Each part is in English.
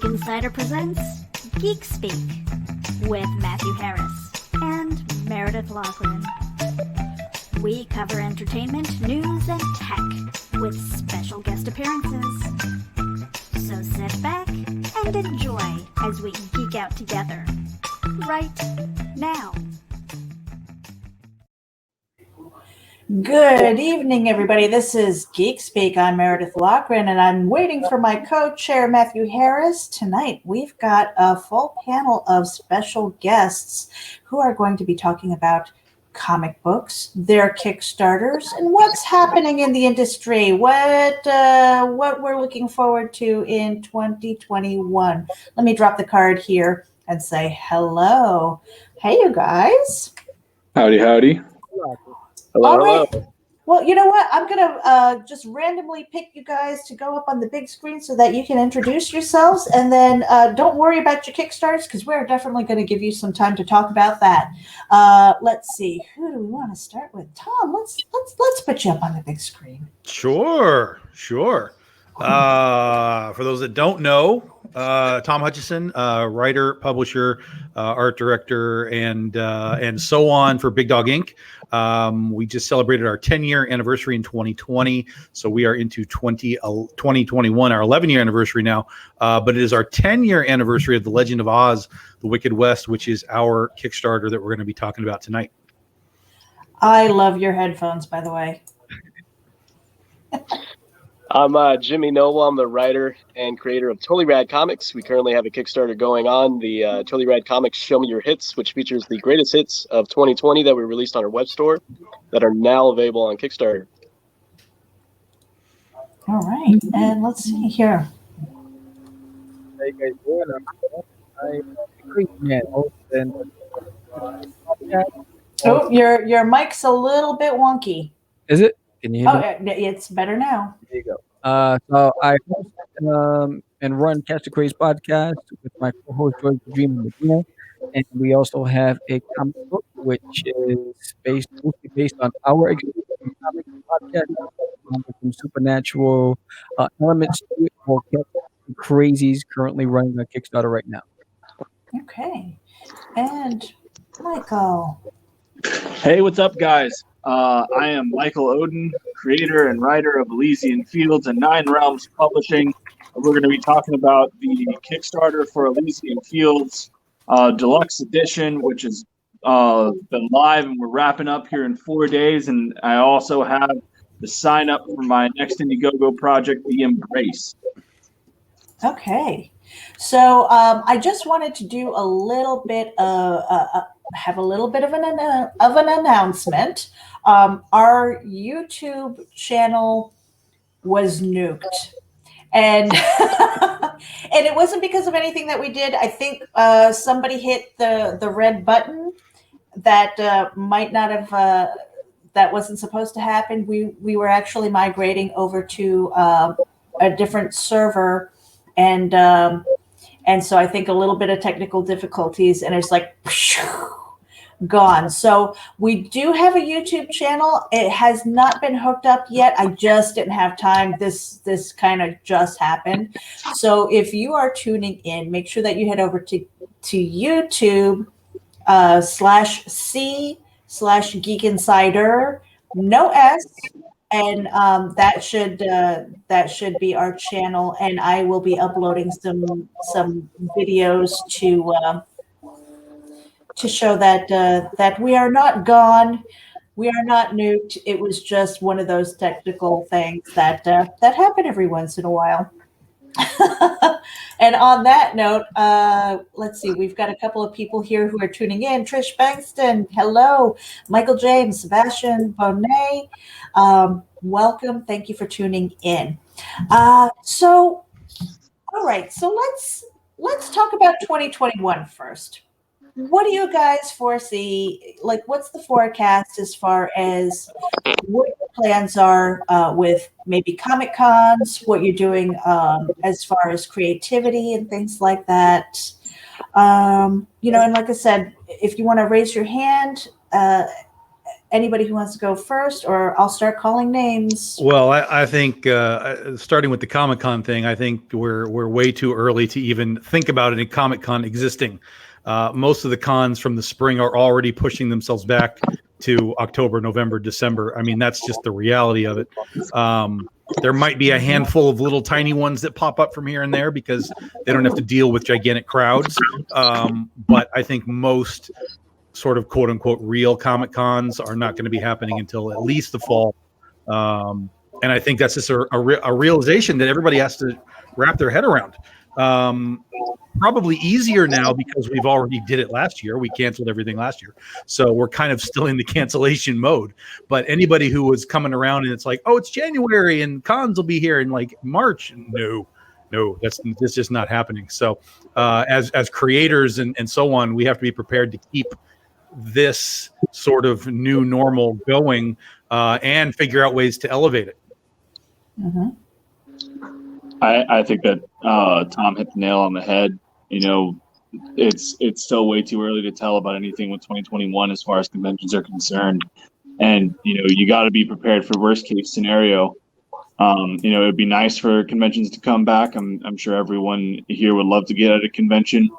Geek Insider presents Geek Speak with Matthew Harris and Meredith Lachlan. We cover entertainment, news, and tech with special guest appearances. So sit back and enjoy as we geek out together right now. Good evening, everybody. This is Geek Speak. I'm Meredith Lachlan, and I'm waiting for my co-chair, Matthew Harris. Tonight, we've got a full panel of special guests who are going to be talking about comic books, their Kickstarters, and what's happening in the industry, what we're looking forward to in 2021. Let me drop the card here and say hello. Hey, you guys. Howdy, howdy. Hello, All right. hello. Well, you know what? I'm going to just randomly pick you guys to go up on the big screen so that you can introduce yourselves. And then don't worry about your Kickstarters because we're definitely going to give you some time to talk about that. Let's see. Who do we want to start with? Tom, let's put you up on the big screen. Sure. For those that don't know, Tom Hutchison, writer, publisher, art director, and so on for Big Dog Inc. We just celebrated our 10-year anniversary in 2020, so we are into 2021, our 11-year anniversary now. But it is our 10-year anniversary of The Legend of Oz, The Wicked West, which is our Kickstarter that we're going to be talking about tonight. I love your headphones, by the way. I'm Jimmy Noble. I'm the writer and creator of Totally Rad Comics. We currently have a Kickstarter going on, the Totally Rad Comics Show Me Your Hits, which features the greatest hits of 2020 that we released on our web store that are now available on Kickstarter. All right, and let's see here. How you guys doing? Oh, your mic's a little bit wonky. Is it? Can you hear me? Oh, it's better now. There you go. So I host and run Catch the Craze podcast with my co-host George Dream and Medina, and we also have a comic book which is mostly based on our experience in comic podcast, with some supernatural elements to it. For Crazees, currently running a Kickstarter right now. Okay, and Michael. Hey, what's up, guys? I am Michael Oden, creator and writer of Elysian Fields and Nine Realms Publishing. We're going to be talking about the Kickstarter for Elysian Fields Deluxe Edition, which has been live and we're wrapping up here in 4 days. And I also have the sign up for my next Indiegogo project, The Embrace. Okay, so I just wanted to do a little bit of have a little bit of an announcement. Our YouTube channel was nuked, and and it wasn't because of anything that we did. I think somebody hit the red button that might not have that wasn't supposed to happen. We were actually migrating over to a different server. And so I think a little bit of technical difficulties, and it's like gone. So we do have a YouTube channel. It has not been hooked up yet. I just didn't have time. This kind of just happened. So if you are tuning in, make sure that you head over to YouTube /C/Geek Insider, no S. And that should be our channel, and I will be uploading some videos to show that we are not gone, we are not nuked. It was just one of those technical things that happen every once in a while. And on that note, let's see, we've got a couple of people here who are tuning in. Trish Bankston, hello. Michael James, Sebastian Bonet, welcome. Thank you for tuning in. So, all right, so let's talk about 2021 first. What do you guys foresee? Like, what's the forecast as far as what your plans are with maybe Comic Cons, what you're doing as far as creativity and things like that? And like I said, if you want to raise your hand, anybody who wants to go first, or I'll start calling names. Well, I think starting with the Comic-Con thing, I think we're way too early to even think about any Comic-Con existing. Most of the cons from the spring are already pushing themselves back to October, November, December. I mean, that's just the reality of it. There might be a handful of little tiny ones that pop up from here and there because they don't have to deal with gigantic crowds. But I think most sort of quote unquote real Comic Cons are not going to be happening until at least the fall. And I think that's just a realization that everybody has to wrap their head around. Probably easier now because we've already did it last year. We canceled everything last year. So we're kind of still in the cancellation mode. But anybody who was coming around and it's like, oh, it's January and cons will be here in like March. No, that's just not happening. So as creators and so on, we have to be prepared to keep this sort of new normal going and figure out ways to elevate it. Mm-hmm. I think that Tom hit the nail on the head. You know, it's still way too early to tell about anything with 2021 as far as conventions are concerned. And, you know, you got to be prepared for worst case scenario. You know, it'd be nice for conventions to come back. I'm sure everyone here would love to get at a convention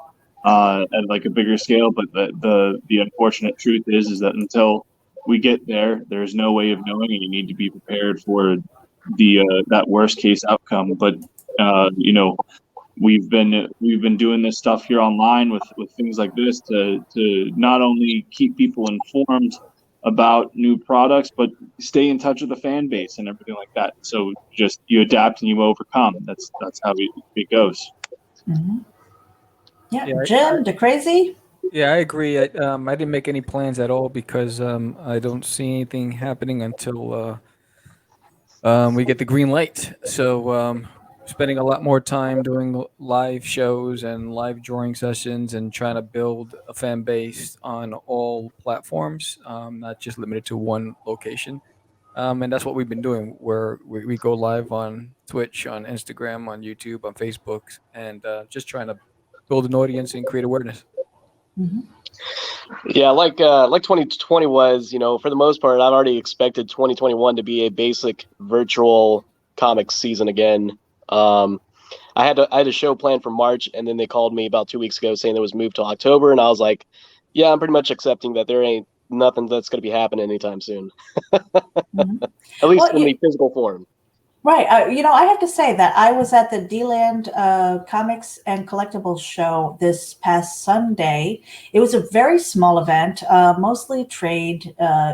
at like a bigger scale. But the unfortunate truth is that until we get there, there's no way of knowing, and you need to be prepared for that worst case outcome. But you know, we've been doing this stuff here online with things like this to not only keep people informed about new products, but stay in touch with the fan base and everything like that. So just you adapt and you overcome. That's how it goes. Mm-hmm. Yeah, Jim, the crazy. Yeah, I agree. I didn't make any plans at all because I don't see anything happening until we get the green light. So spending a lot more time doing live shows and live drawing sessions and trying to build a fan base on all platforms, not just limited to one location. And that's what we've been doing, where we go live on Twitch, on Instagram, on YouTube, on Facebook, and just trying to build an audience and create awareness. Mm-hmm. Yeah, like 2020 was, you know, for the most part, I've already expected 2021 to be a basic virtual comics season again. I had a show planned for March, and then they called me about 2 weeks ago saying it was moved to October, and I was like, yeah, I'm pretty much accepting that there ain't nothing that's going to be happening anytime soon. Mm-hmm. At least in the physical form. Right. You know, I have to say that I was at the D-Land Comics and Collectibles show this past Sunday. It was a very small event, mostly trade,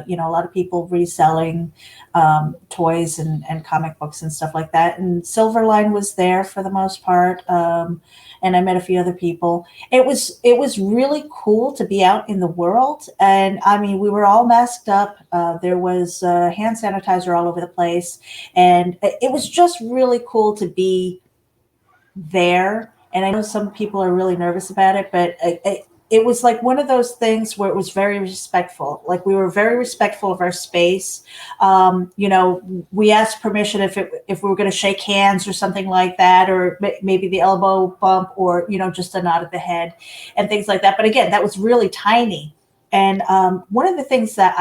you know, a lot of people reselling toys and comic books and stuff like that. And Silverline was there for the most part. And I met a few other people. It was really cool to be out in the world. And I mean, we were all masked up. There was hand sanitizer all over the place. And it was just really cool to be there. And I know some people are really nervous about it, but it was like one of those things where it was very respectful. Like we were very respectful of our space. You know, we asked permission if we were going to shake hands or something like that, or maybe the elbow bump, or, you know, just a nod of the head and things like that. But again, that was really tiny. And one of the things that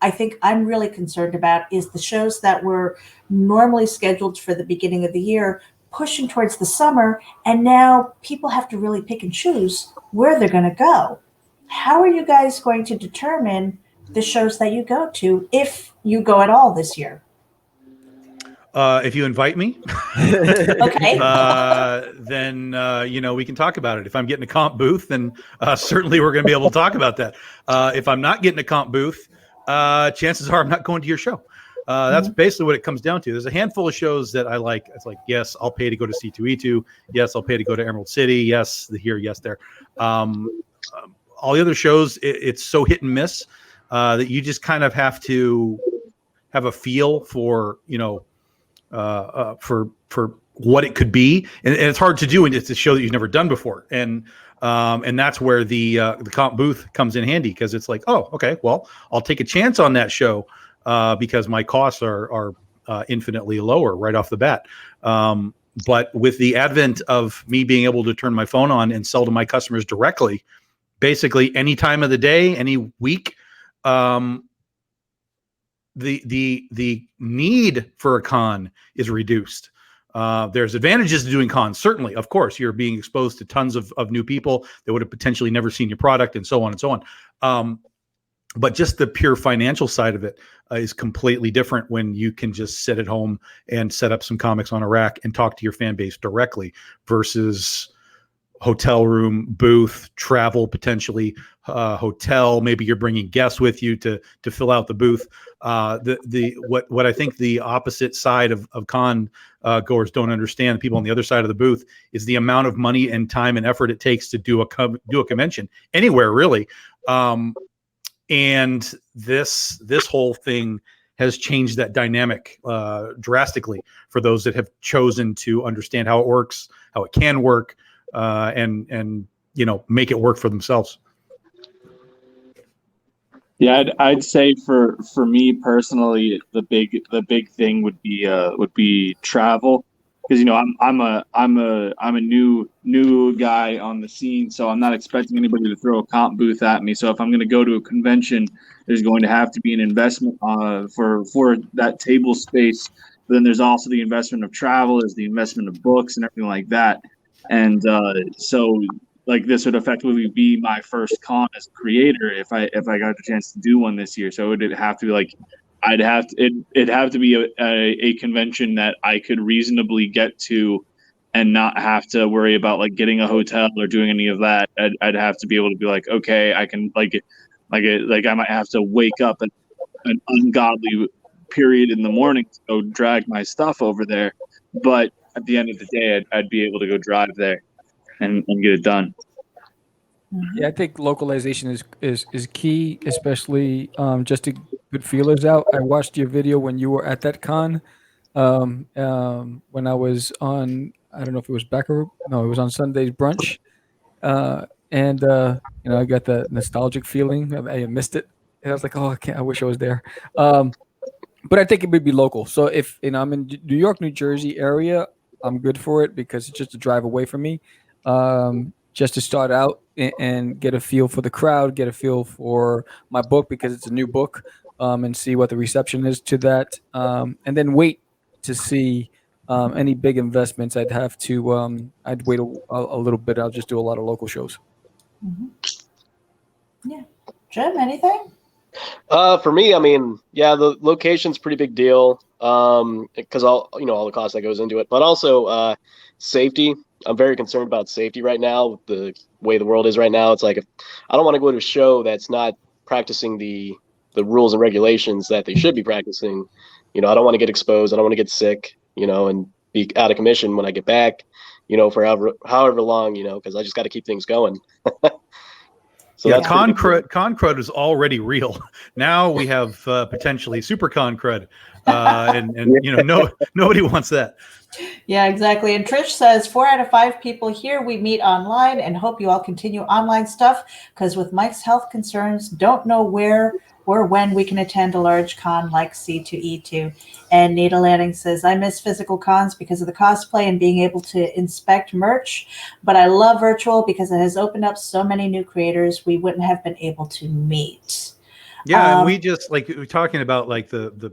I think I'm really concerned about is the shows that were normally scheduled for the beginning of the year pushing towards the summer, and now people have to really pick and choose where they're going to go. How are you guys going to determine the shows that you go to, if you go at all this year? If you invite me, Okay. then you know, we can talk about it. If I'm getting a comp booth, then certainly we're going to be able to talk about that. If I'm not getting a comp booth, chances are I'm not going to your show. That's basically what it comes down to. There's a handful of shows that I like. It's like, yes, I'll pay to go to C2E2. Yes, I'll pay to go to Emerald City. Yes, here, yes, there. All the other shows, it's so hit and miss that you just kind of have to have a feel for, you know, for what it could be, and it's hard to do, and it's a show that you've never done before, and that's where the comp booth comes in handy, because it's like, oh, okay, well, I'll take a chance on that show because my costs are infinitely lower right off the bat. But with the advent of me being able to turn my phone on and sell to my customers directly, basically any time of the day, any week, the need for a con is reduced. There's advantages to doing cons. Certainly, of course, you're being exposed to tons of new people that would have potentially never seen your product, and so on and so on. But just the pure financial side of it is completely different when you can just sit at home and set up some comics on a rack and talk to your fan base directly versus hotel room, booth, travel, potentially hotel. Maybe you're bringing guests with you to fill out the booth. What I think the opposite side of con goers don't understand, the people on the other side of the booth, is the amount of money and time and effort it takes to do a convention anywhere, really. And this whole thing has changed that dynamic drastically for those that have chosen to understand how it works, how it can work, and make it work for themselves. Yeah, I'd say for me personally, the big thing would be travel, because I'm a new guy on the scene, so I'm not expecting anybody to throw a comp booth at me. So if I'm going to go to a convention, there's going to have to be an investment for that table space. But then there's also the investment of travel, there's the investment of books and everything like that. And so like this would effectively be my first con as a creator if I got the chance to do one this year. So it'd have to be like it'd have to be a convention that I could reasonably get to and not have to worry about like getting a hotel or doing any of that. I'd have to be able to be like, okay, I can like I might have to wake up at an ungodly period in the morning to go drag my stuff over there, but at the end of the day, I'd be able to go drive there and get it done. Yeah, I think localization is key, especially just to put feelers out. I watched your video when you were at that con. When I was on, I don't know if it was it was on Sunday's brunch, and I got that nostalgic feeling. I missed it, and I was like, oh, I wish I was there. But I think it would be local. So if I'm in New York, New Jersey area, I'm good for it because it's just a drive away from me. Just to start out and get a feel for the crowd, get a feel for my book because it's a new book, and see what the reception is to that, and then wait to see any big investments. I'd have to I'd wait a little bit. I'll just do a lot of local shows. Mm-hmm. Yeah, Jim, anything? For me, I mean, yeah, the location's a pretty big deal because all the cost that goes into it, but also safety. I'm very concerned about safety right now with the way the world is right now. It's like I don't want to go to a show that's not practicing the rules and regulations that they should be practicing. I don't want to get exposed. I don't want to get sick, and be out of commission when I get back, for however long, because I just got to keep things going. So yeah, con crud is already real. Now we have potentially super con crud, and nobody wants that. Yeah, exactly. And Trish says 4 out of 5 people here we meet online, and hope you all continue online stuff because with Mike's health concerns, don't know where or when we can attend a large con like C2E2. And Nita Lanning says, I miss physical cons because of the cosplay and being able to inspect merch, but I love virtual because it has opened up so many new creators we wouldn't have been able to meet. Yeah, and we just we're talking about like the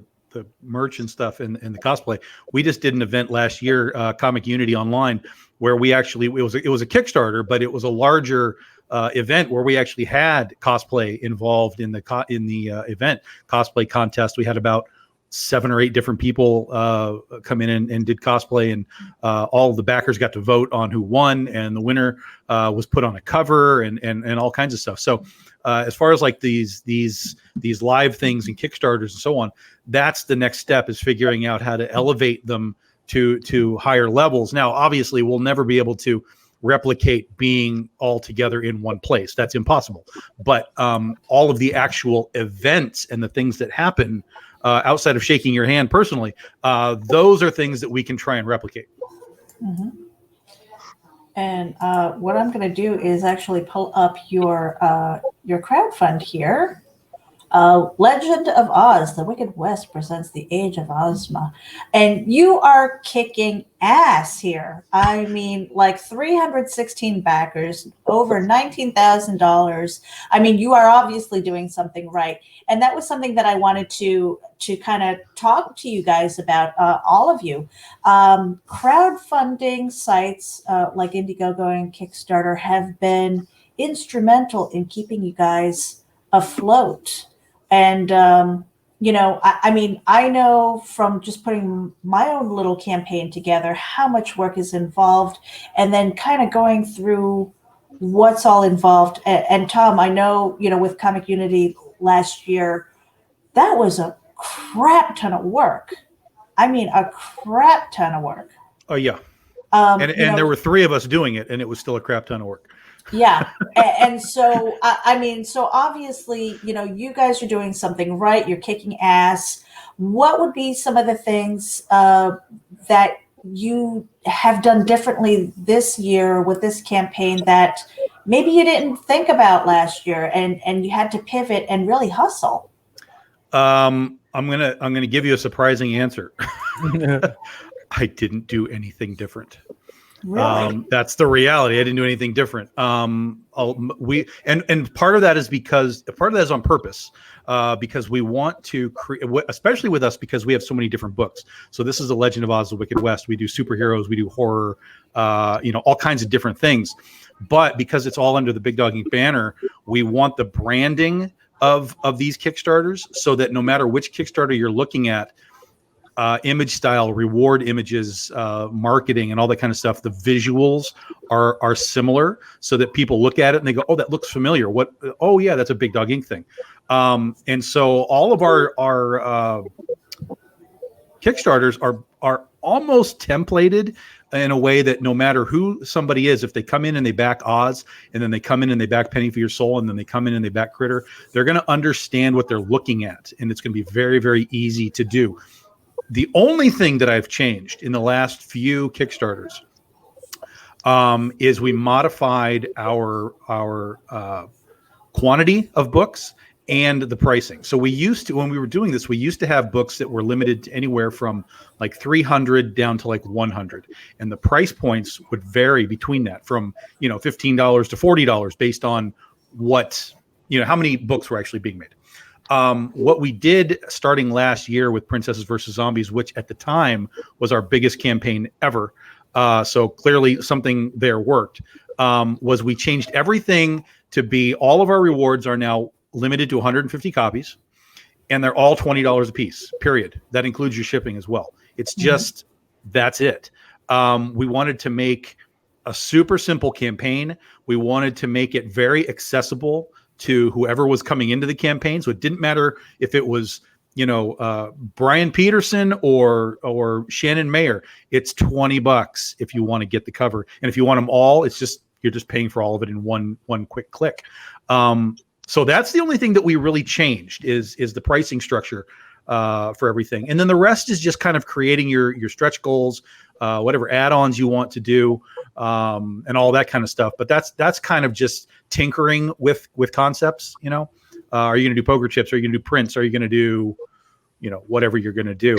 merch and stuff and the cosplay. We just did an event last year, Comic Unity Online, where we actually it was a Kickstarter, but it was a larger event where we actually had cosplay involved in the event cosplay contest. We had about 7 or 8 different people come in and did cosplay, and all of the backers got to vote on who won, and the winner was put on a cover and all kinds of stuff. So as far as like these live things and Kickstarters and so on, that's the next step, is figuring out how to elevate them to higher levels. Now, obviously, we'll never be able to replicate being all together in one place. That's impossible. But all of the actual events and the things that happen outside of shaking your hand personally, those are things that we can try and replicate. Mm-hmm. And what I'm going to do is actually pull up your crowdfund here. Legend of Oz, The Wicked West presents The Age of Ozma. And you are kicking ass here. I mean, like 316 backers, over $19,000. I mean, you are obviously doing something right. And that was something that I wanted to kind of talk to you guys about, all of you. Crowdfunding sites like Indiegogo and Kickstarter have been instrumental in keeping you guys afloat. And, I mean, I know from just putting my own little campaign together how much work is involved, and then kind of going through what's all involved. And Tom, I know, with Comic Unity last year, that was a crap ton of work. I mean, a crap ton of work. Oh, yeah. And there were 3 of us doing it, and it was still a crap ton of work. Yeah. And so, I mean, so obviously, you guys are doing something right. You're kicking ass. What would be some of the things that you have done differently this year with this campaign that maybe you didn't think about last year, and you had to pivot and really hustle? I'm gonna give you a surprising answer. I didn't do anything different. Really? That's the reality. I didn't do anything different. And part of that is on purpose, because we want to create, especially with us, because we have so many different books. So this is The Legend of Oz, The Wicked West. We do superheroes, we do horror, all kinds of different things. But because it's all under the Big Dog Ink banner, we want the branding of these Kickstarters, so that no matter which Kickstarter you're looking at, image style, reward images, marketing, and all that kind of stuff, the visuals are similar, so that people look at it and they go, "Oh, that looks familiar. What? Oh, yeah, that's a Big Dog Ink thing." And so all of our Kickstarters are almost templated in a way that no matter who somebody is, if they come in and they back Oz, and then they come in and they back Penny for Your Soul, and then they come in and they back Critter, they're going to understand what they're looking at, and it's going to be very, very easy to do. The only thing that I've changed in the last few Kickstarters is we modified our quantity of books and the pricing. So we used to, when we were doing this, we used to have books that were limited to anywhere from like 300 down to like 100. And the price points would vary between that, from, $15 to $40 based on what, how many books were actually being made. What we did starting last year with Princesses versus Zombies, which at the time was our biggest campaign ever, so clearly something there worked, was we changed everything to be, all of our rewards are now limited to 150 copies, and they're all $20 a piece, period. That includes your shipping as well. It's just, that's it. We wanted to make a super simple campaign. We wanted to make it very accessible to whoever was coming into the campaign. So it didn't matter if it was, Brian Peterson or Shannon Mayer. It's $20 if you want to get the cover. And if you want them all, you're just paying for all of it in one quick click. So that's the only thing that we really changed is the pricing structure for everything. And then the rest is just kind of creating your stretch goals, whatever add-ons you want to do, and all that kind of stuff. But that's kind of just tinkering with concepts. Are you going to do poker chips? Are you going to do prints? Are you going to do, whatever you're going to do?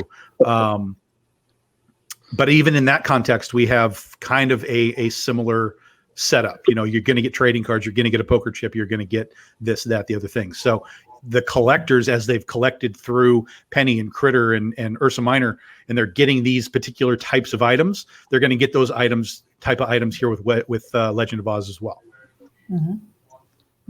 But even in that context, we have kind of a similar setup. You're going to get trading cards. You're going to get a poker chip. You're going to get this, that, the other thing. So the collectors, as they've collected through Penny and Critter and Ursa Minor, and they're getting these particular types of items, they're going to get those type of items here with Legend of Oz as well. Mm-hmm.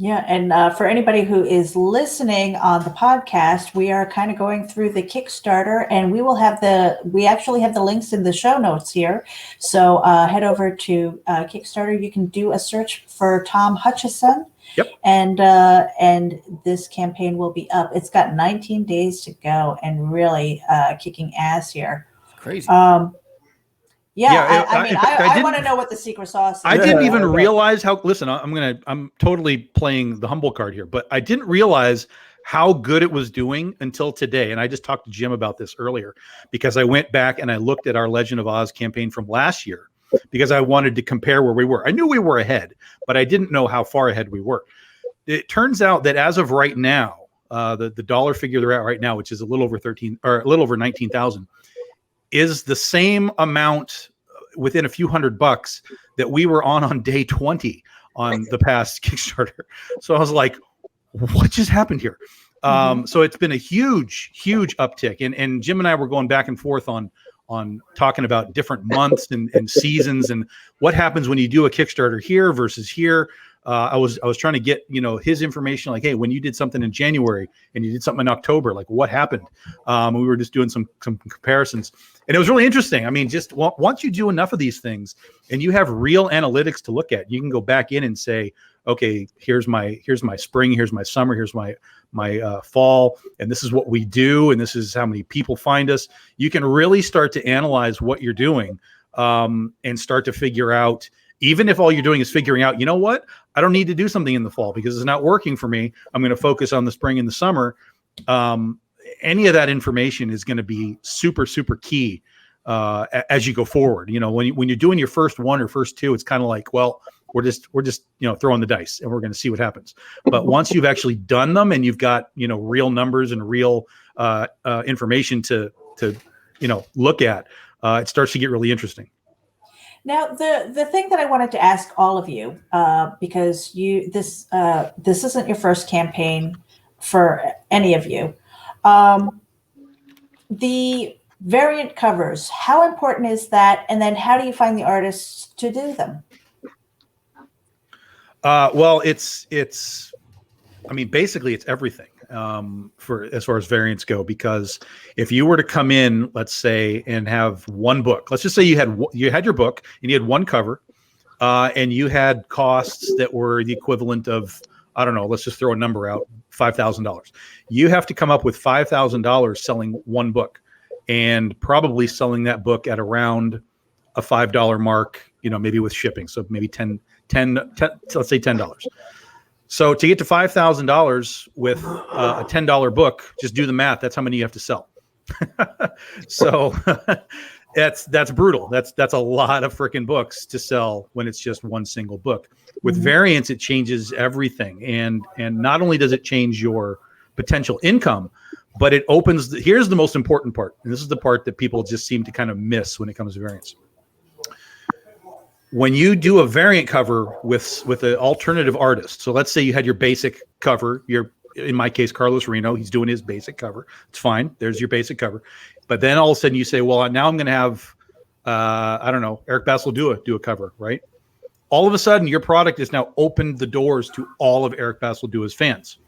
Yeah, and for anybody who is listening on the podcast, we are kind of going through the Kickstarter, and we actually have the links in the show notes here. So head over to Kickstarter. You can do a search for Tom Hutchison. Yep. And this campaign will be up. It's got 19 days to go, and really kicking ass here. Crazy. I want to know what the secret sauce is. I didn't even realize how. Listen, I'm totally playing the humble card here, but I didn't realize how good it was doing until today. And I just talked to Jim about this earlier, because I went back and I looked at our Legend of Oz campaign from last year, because I wanted to compare where we were. I knew we were ahead, but I didn't know how far ahead we were. It turns out that as of right now, the dollar figure they're at right now, which is a little over 13 or a little over 19,000, is the same amount within a few $100 that we were on day 20 on the past Kickstarter. So I was like, what just happened here? So it's been a huge uptick. And Jim and I were going back and forth on talking about different months and seasons and what happens when you do a Kickstarter here versus here. I was trying to get, his information, like, hey, when you did something in January and you did something in October, like what happened? We were just doing some comparisons, and it was really interesting. I mean, just once you do enough of these things and you have real analytics to look at, you can go back in and say, okay, here's my spring, here's my summer, here's my fall, and this is what we do, and this is how many people find us. You can really start to analyze what you're doing, and start to figure out, even if all you're doing is figuring out, you know what, I don't need to do something in the fall because it's not working for me. I'm going to focus on the spring and the summer. Any of that information is going to be super key as you go forward. When you're doing your first one or first two, it's kind of like, well, we're just throwing the dice and we're going to see what happens. But once you've actually done them and you've got real numbers and real information to look at, it starts to get really interesting. Now, the thing that I wanted to ask all of you, because this isn't your first campaign for any of you, the variant covers, how important is that? And then how do you find the artists to do them? Well, basically it's everything, for as far as variants go, because if you were to come in, let's say, and have one book, let's just say you had your book and you had one cover, and you had costs that were the equivalent of, I don't know, let's just throw a number out, $5,000. You have to come up with $5,000 selling one book, and probably selling that book at around a $5 mark, maybe with shipping. So maybe 10, let's say $10. So to get to $5,000 with a $10 book, just do the math. That's how many you have to sell. So that's brutal. That's a lot of freaking books to sell when it's just one single book. With variants, it changes everything. And not only does it change your potential income, but it opens, here's the most important part. And this is the part that people just seem to kind of miss when it comes to variants. When you do a variant cover with an alternative artist, so let's say you had your basic cover, in my case, Carlos Reno, he's doing his basic cover. It's fine. There's your basic cover. But then all of a sudden you say, well, now I'm going to have, I don't know, Eric Bassel do a cover, right? All of a sudden your product has now opened the doors to all of Eric Bassel Dua's fans.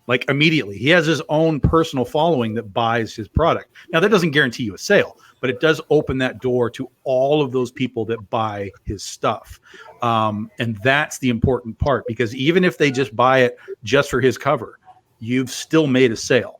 Like immediately. He has his own personal following that buys his product. Now that doesn't guarantee you a sale, but it does open that door to all of those people that buy his stuff. And that's the important part, because even if they just buy it just for his cover, you've still made a sale,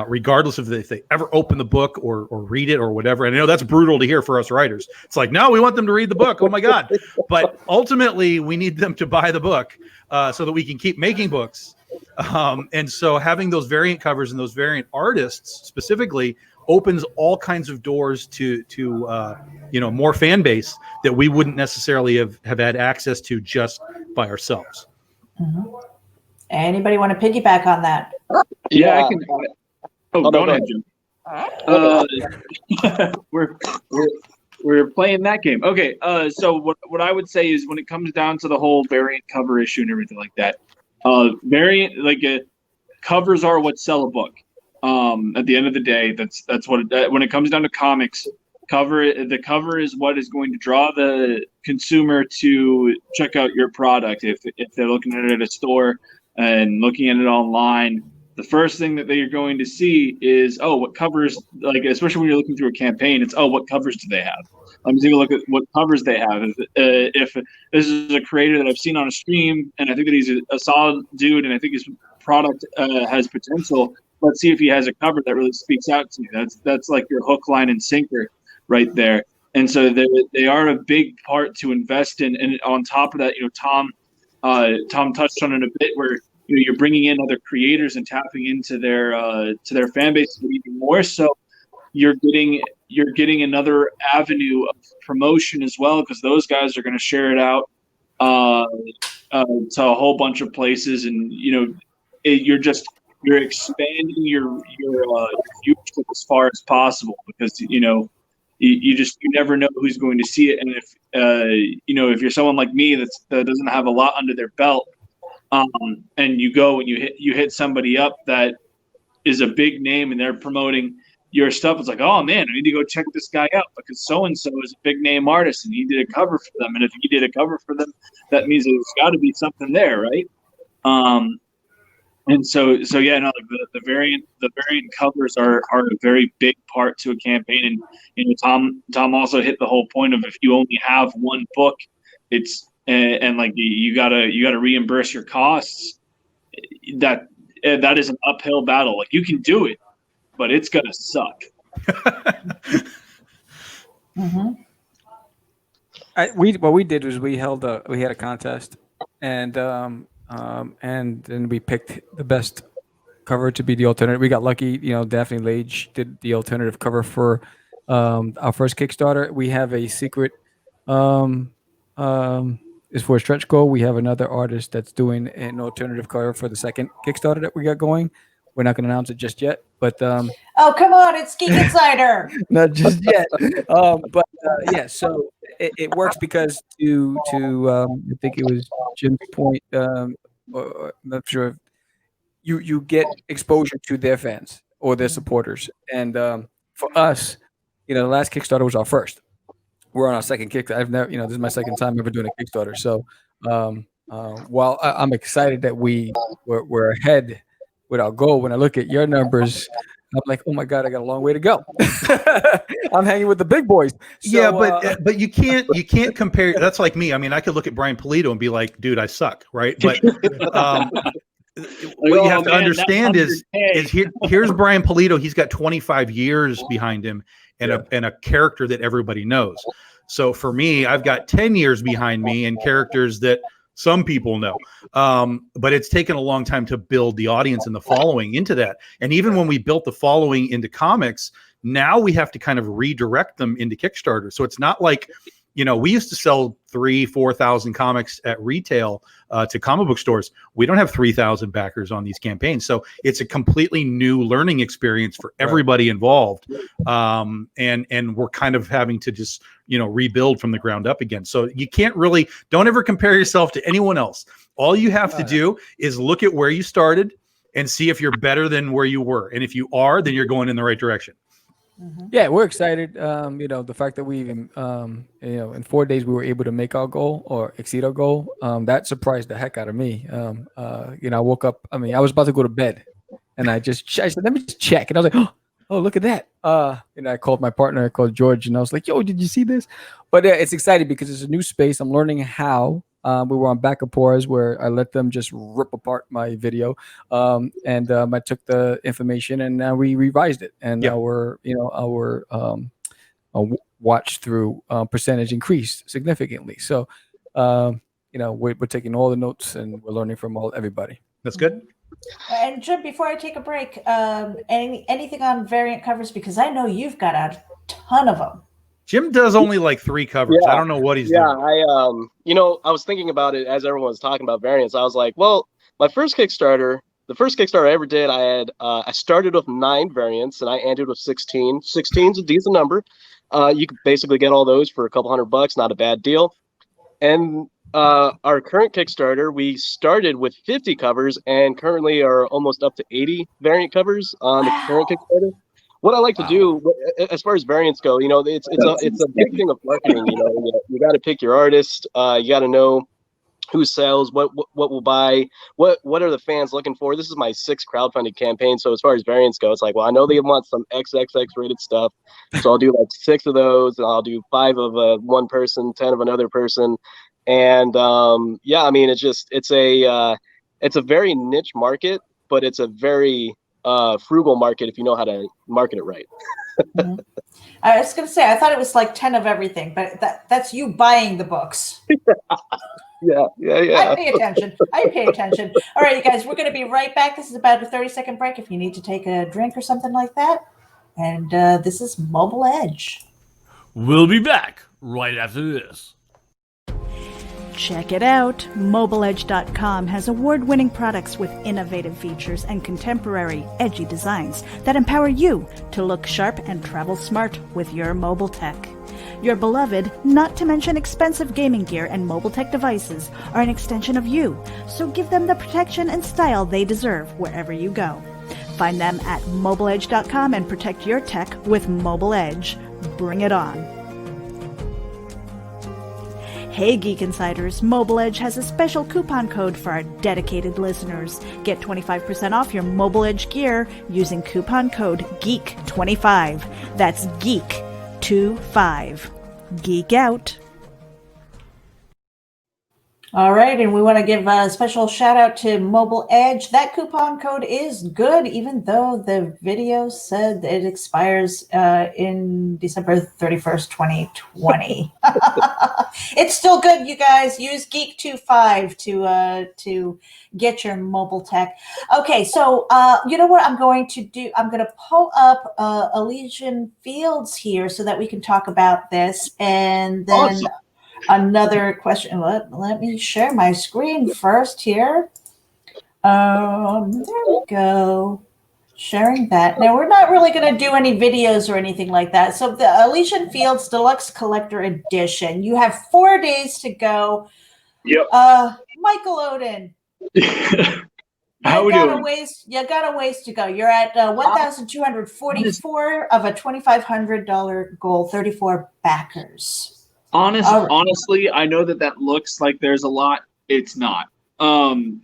regardless of if they ever open the book or read it or whatever. And I know that's brutal to hear for us writers. It's like, no, we want them to read the book. Oh my God. But ultimately we need them to buy the book so that we can keep making books. And so having those variant covers and those variant artists specifically opens all kinds of doors to more fan base that we wouldn't necessarily have had access to just by ourselves. Mm-hmm. Anybody want to piggyback on that? Yeah, I can. Oh, go ahead, Jim. We're playing that game. Okay. So what I would say is, when it comes down to the whole variant cover issue and everything like that, covers are what sell a book. At the end of the day, that's what when it comes down to comics, the cover is what is going to draw the consumer to check out your product. If they're looking at it at a store and looking at it online, the first thing that they're going to see is, oh, what covers, especially when you're looking through a campaign, it's, oh, what covers do they have? Let me take a look at what covers they have. If this is a creator that I've seen on a stream and I think that he's a solid dude and I think his product has potential, let's see if he has a cover that really speaks out to you. That's like your hook, line, and sinker right there. And so they are a big part to invest in. And on top of that, Tom touched on it a bit, where you're bringing in other creators and tapping into their fan base even more. So you're getting another avenue of promotion as well, because those guys are going to share it out to a whole bunch of places, and you're you're expanding your viewership as far as possible, because you never know who's going to see it. And if if you're someone like me that doesn't have a lot under their belt, and you go and you hit somebody up that is a big name and they're promoting your stuff, it's like, oh man, I need to go check this guy out because so and so is a big name artist and he did a cover for them. And if he did a cover for them, that means there's got to be something there, right? And so yeah, no, like the variant covers are a very big part to a campaign. And Tom also hit the whole point of, if you only have one book, it's and like you gotta reimburse your costs. That is an uphill battle. Like, you can do it, but it's gonna suck. Mm-hmm. What we did was we had a contest, and then we picked the best cover to be the alternative. We got lucky, Daphne Lage did the alternative cover for our first Kickstarter. We have a secret is for a stretch goal. We have another artist that's doing an alternative cover for the second Kickstarter that we got going. We're not going to announce it just yet, but oh, come on, it's Geek Insider. not just yet. Yeah, so it works because to I think it was Jim's point. I'm not sure. You get exposure to their fans or their supporters, and for us, the last Kickstarter was our first. We're on our second Kickstarter. I've never, this is my second time ever doing a Kickstarter. So while I'm excited that we're ahead with our goal, when I look at your numbers, I'm like, oh my God, I got a long way to go. I'm hanging with the big boys. So, yeah, but you can't compare. That's like me. I mean, I could look at Brian Pulido and be like, dude, I suck, right? But what you have to understand is here's Brian Pulido. He's got 25 years behind him and a character that everybody knows. So for me, I've got 10 years behind me and characters that some people know. But it's taken a long time to build the audience and the following into that. And even when we built the following into comics, now we have to kind of redirect them into Kickstarter. So it's not like, we used to sell 3,000-4,000 comics at retail to comic book stores. We don't have 3,000 backers on these campaigns. So it's a completely new learning experience for everybody involved. And we're kind of having to just, rebuild from the ground up again. So you don't ever compare yourself to anyone else. All you have to do is look at where you started and see if you're better than where you were. And if you are, then you're going in the right direction. Mm-hmm. Yeah, we're excited. The fact that we even, in 4 days we were able to make our goal or exceed our goal. That surprised the heck out of me. I woke up. I was about to go to bed, and I said, let me just check, and I was like, oh, look at that. I called my partner, I called George, and I was like, yo, did you see this? But it's exciting because it's a new space. I'm learning how. We were on backup pours where I let them just rip apart my video, and I took the information and now we revised it, and our watch through percentage increased significantly. So we're taking all the notes and we're learning from everybody. That's good. And Jim, before I take a break, anything on variant covers, because I know you've got a ton of them. Jim does only like 3 covers. I don't know what he's doing. I was thinking about it as everyone was talking about variants. I was like, well, the first Kickstarter I ever did, I started with 9 variants and I ended with 16. 16 is a decent number. You could basically get all those for a couple $100, not a bad deal. And our current Kickstarter, we started with 50 covers and currently are almost up to 80 variant covers on the current Kickstarter. What I like to do, as far as variants go, it's a big thing of marketing. You got to pick your artist. You got to know who sells, what will buy, what are the fans looking for. This is my 6th crowdfunding campaign, so as far as variants go, it's like, well, I know they want some XXX rated stuff, so I'll do like 6 of those, and I'll do 5 of one person, 10 of another person, and it's a very niche market, but it's a very frugal market if you know how to market it right. Mm-hmm. I was going to say, I thought it was like 10 of everything, but that's you buying the books. Yeah. I pay attention. All right, you guys, we're going to be right back. This is about a 30-second break if you need to take a drink or something like that. And this is Mobile Edge. We'll be back right after this. Check it out. MobileEdge.com has award-winning products with innovative features and contemporary, edgy designs that empower you to look sharp and travel smart with your mobile tech. Your beloved, not to mention expensive gaming gear and mobile tech devices, are an extension of you, so give them the protection and style they deserve wherever you go. Find them at MobileEdge.com and protect your tech with Mobile Edge. Bring it on. Hey Geek Insiders, Mobile Edge has a special coupon code for our dedicated listeners. Get 25% off your Mobile Edge gear using coupon code GEEK25. That's GEEK25. Geek out. All right, and we want to give a special shout out to Mobile Edge. That coupon code is good, even though the video said it expires in December 31st, 2020. It's still good, you guys. Use Geek25 to get your mobile tech. Okay, so you know what I'm going to do? I'm going to pull up Elysian Fields here so that we can talk about this, and then. Awesome. Another question. Let me share my screen first here. There we go. Sharing that. Now, we're not really going to do any videos or anything like that. So the Elysian Fields Deluxe Collector Edition. You have 4 days to go. Yep. Michael Oden. How we doing? You got a ways to go. You're at 1,244 of a $2,500 goal, 34 backers. Honestly, I know that looks like there's a lot. It's not. I've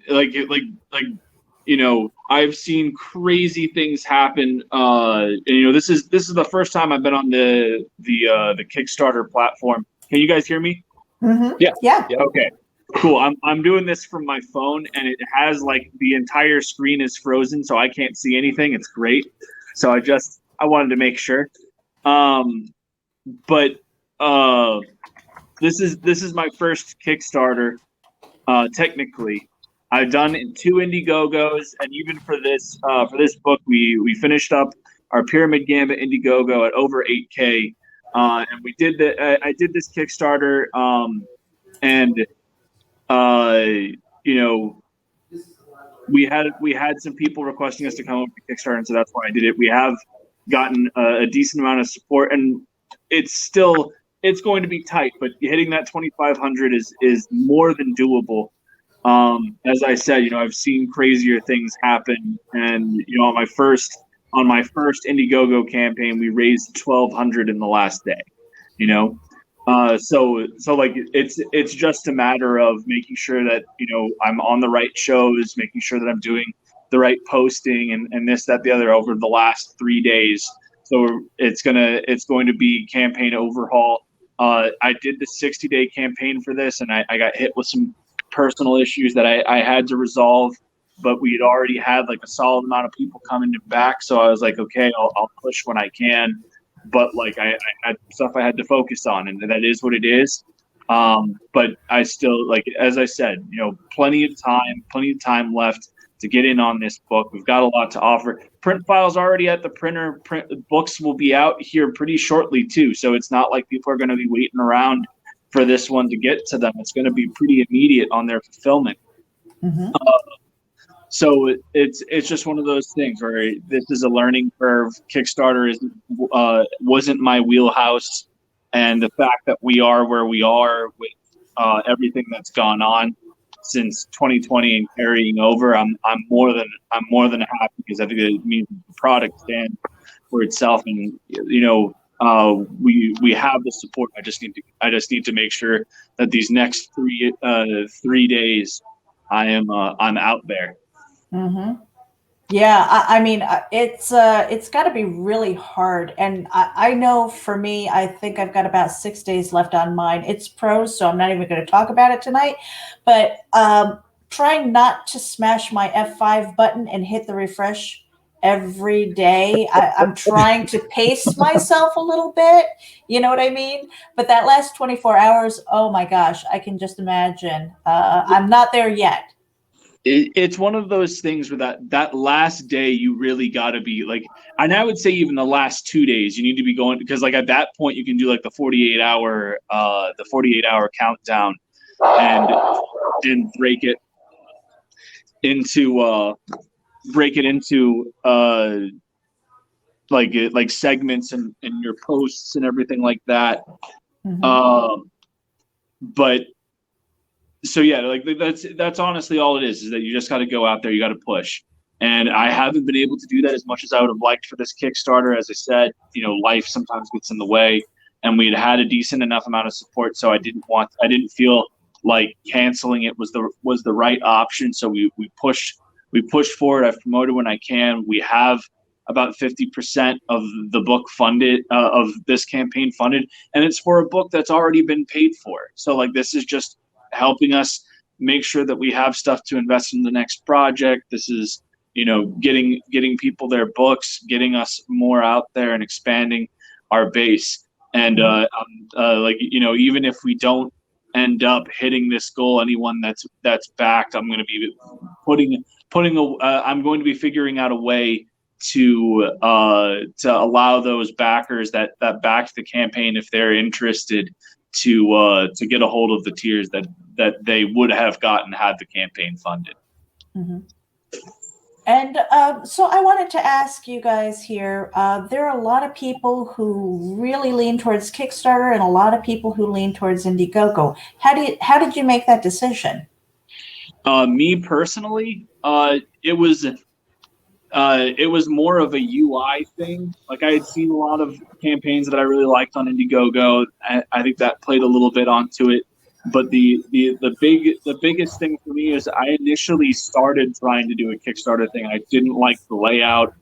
seen crazy things happen. And, this is the first time I've been on the Kickstarter platform. Can you guys hear me? Mm-hmm. Yeah. Okay. Cool. I'm doing this from my phone, and it has like the entire screen is frozen, so I can't see anything. It's great. So I wanted to make sure. This is my first Kickstarter. Technically, I've done 2 Indiegogos, and even for this book, we finished up our Pyramid Gambit Indiegogo at over 8K, and we did I did this Kickstarter, we had some people requesting us to come up with Kickstarter, and so that's why I did it. We have gotten a decent amount of support, and it's going to be tight, but hitting that 2,500 is more than doable. As I said, I've seen crazier things happen, and on my first Indiegogo campaign, we raised 1,200 in the last day. So like it's just a matter of making sure that I'm on the right shows, making sure that I'm doing the right posting and this, that, the other over the last 3 days. So it's going to be campaign overhaul. I did the 60-day campaign for this, and I got hit with some personal issues that I had to resolve, but we had already had like a solid amount of people coming back. So I was like, okay, I'll push when I can, but like I had stuff I had to focus on, and that is what it is. But I still, like, as I said, plenty of time left to get in on this book. We've got a lot to offer. Print files already at the printer. Books will be out here pretty shortly too. So it's not like people are going to be waiting around for this one to get to them. It's going to be pretty immediate on their fulfillment. Mm-hmm. So it's just one of those things where this is a learning curve. Kickstarter wasn't my wheelhouse, and the fact that we are where we are with everything that's gone on since 2020 and carrying over, I'm more than happy, because I think it means the product stands for itself, and we have the support. I just need to make sure that these next 3 days I'm out there. Mm-hmm. Yeah, I mean, it's got to be really hard. And I know for me, I think I've got about 6 days left on mine. It's pros, so I'm not even going to talk about it tonight. But trying not to smash my F5 button and hit the refresh every day. I'm trying to pace myself a little bit. You know what I mean? But that last 24 hours, oh my gosh, I can just imagine. I'm not there yet. It's one of those things where that last day you really got to be like, and I would say even the last 2 days you need to be going, because like at that point you can do like the 48 hour countdown, and break it into like segments and your posts and everything like that. But so yeah, like that's honestly all it is that you just got to go out there, you got to push. And I haven't been able to do that as much as I would have liked for this Kickstarter. As I said, life sometimes gets in the way, and we had a decent enough amount of support, so I didn't feel like canceling it was the right option. So we pushed forward. I've promoted when I can. We have about 50% of the book funded, of this campaign funded, and it's for a book that's already been paid for. So like this is just helping us make sure that we have stuff to invest in the next project. This is getting people their books, getting us more out there and expanding our base. And even if we don't end up hitting this goal, anyone that's backed, I'm going to be I'm going to be figuring out a way to allow those backers that backed the campaign, if they're interested, to get a hold of the tiers that they would have gotten had the campaign funded. And so I wanted to ask you guys here, there are a lot of people who really lean towards Kickstarter and a lot of people who lean towards Indiegogo. How did you make that decision? Me personally, it was more of a UI thing. Like I had seen a lot of campaigns that I really liked on Indiegogo. I think that played a little bit onto it. But the biggest thing for me is I initially started trying to do a Kickstarter thing. I didn't like the layout.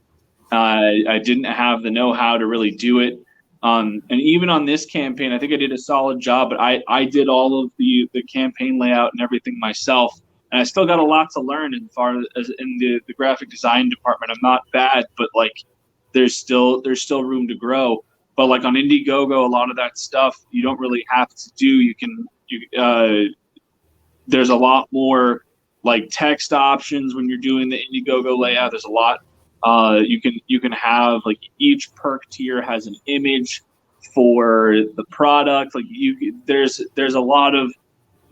I didn't have the know-how to really do it. And even on this campaign, I think I did a solid job, but I did all of the campaign layout and everything myself. And I still got a lot to learn as far as in the graphic design department. I'm not bad, but like there's still room to grow. But like on Indiegogo, a lot of that stuff you don't really have to do. There's a lot more like text options when you're doing the Indiegogo layout. There's a lot you can have, like each perk tier has an image for the product. Like there's a lot of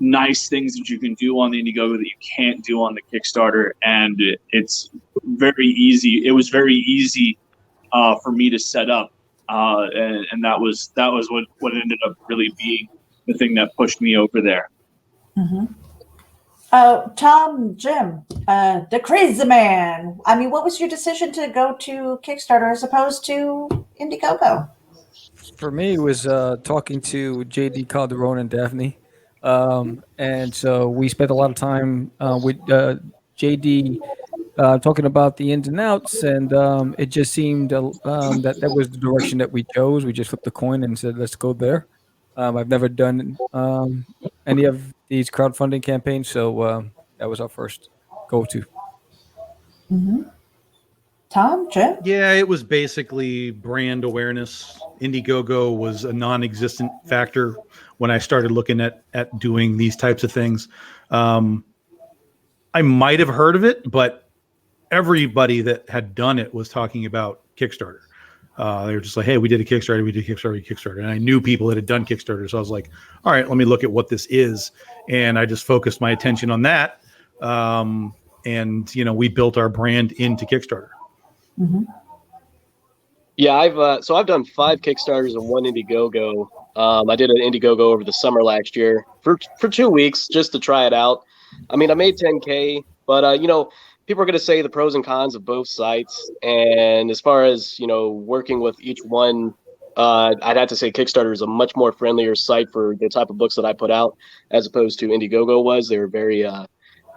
nice things that you can do on the Indiegogo that you can't do on the Kickstarter, and it's very easy. It was very easy for me to set up, and that was what ended up really being the thing that pushed me over there. Tom, Jim, the Crazy Man. I mean, what was your decision to go to Kickstarter as opposed to Indiegogo? For me, it was talking to JD Calderon and Daphne. And so we spent a lot of time with JD talking about the ins and outs, and it just seemed that was the direction that we chose. We just flipped the coin and said, let's go there. I've never done any of these crowdfunding campaigns, so that was our first go-to. Tom, Jim? Yeah, it was basically brand awareness. Indiegogo was a non-existent factor when I started looking at doing these types of things. I might have heard of it, but everybody that had done it was talking about Kickstarter. They were just like, hey, we did a Kickstarter. And I knew people that had done Kickstarter. So I was like, all right, let me look at what this is. And I just focused my attention on that. And, we built our brand into Kickstarter. Yeah, I've done 5 Kickstarters and 1 Indiegogo. I did an Indiegogo over the summer last year for 2 weeks just to try it out. I mean, I made 10K, but people are going to say the pros and cons of both sites. And as far as working with each one, I'd have to say Kickstarter is a much more friendlier site for the type of books that I put out, as opposed to Indiegogo was. They were very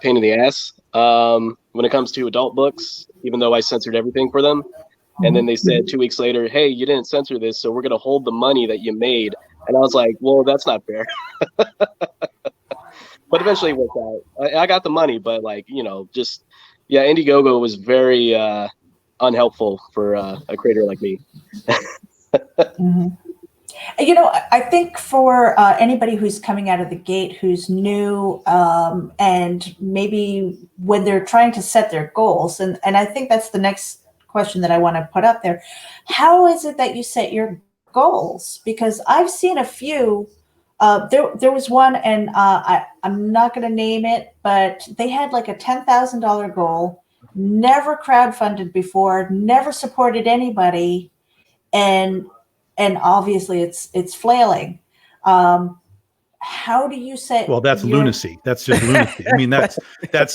pain in the ass when it comes to adult books, even though I censored everything for them. And then they said 2 weeks later, hey, you didn't censor this, so we're going to hold the money that you made. And I was like, well, that's not fair. But eventually it worked out. I got the money, but Indiegogo was very unhelpful for a creator like me. I think for anybody who's coming out of the gate, who's new, and maybe when they're trying to set their goals, and I think that's the next question that I want to put up there. How is it that you set your goals? Because I've seen a few There was one, and I'm not going to name it, but they had like a $10,000 goal, never crowdfunded before, never supported anybody, and obviously it's flailing. How do you say? Well, that's lunacy. That's just lunacy. I mean, that's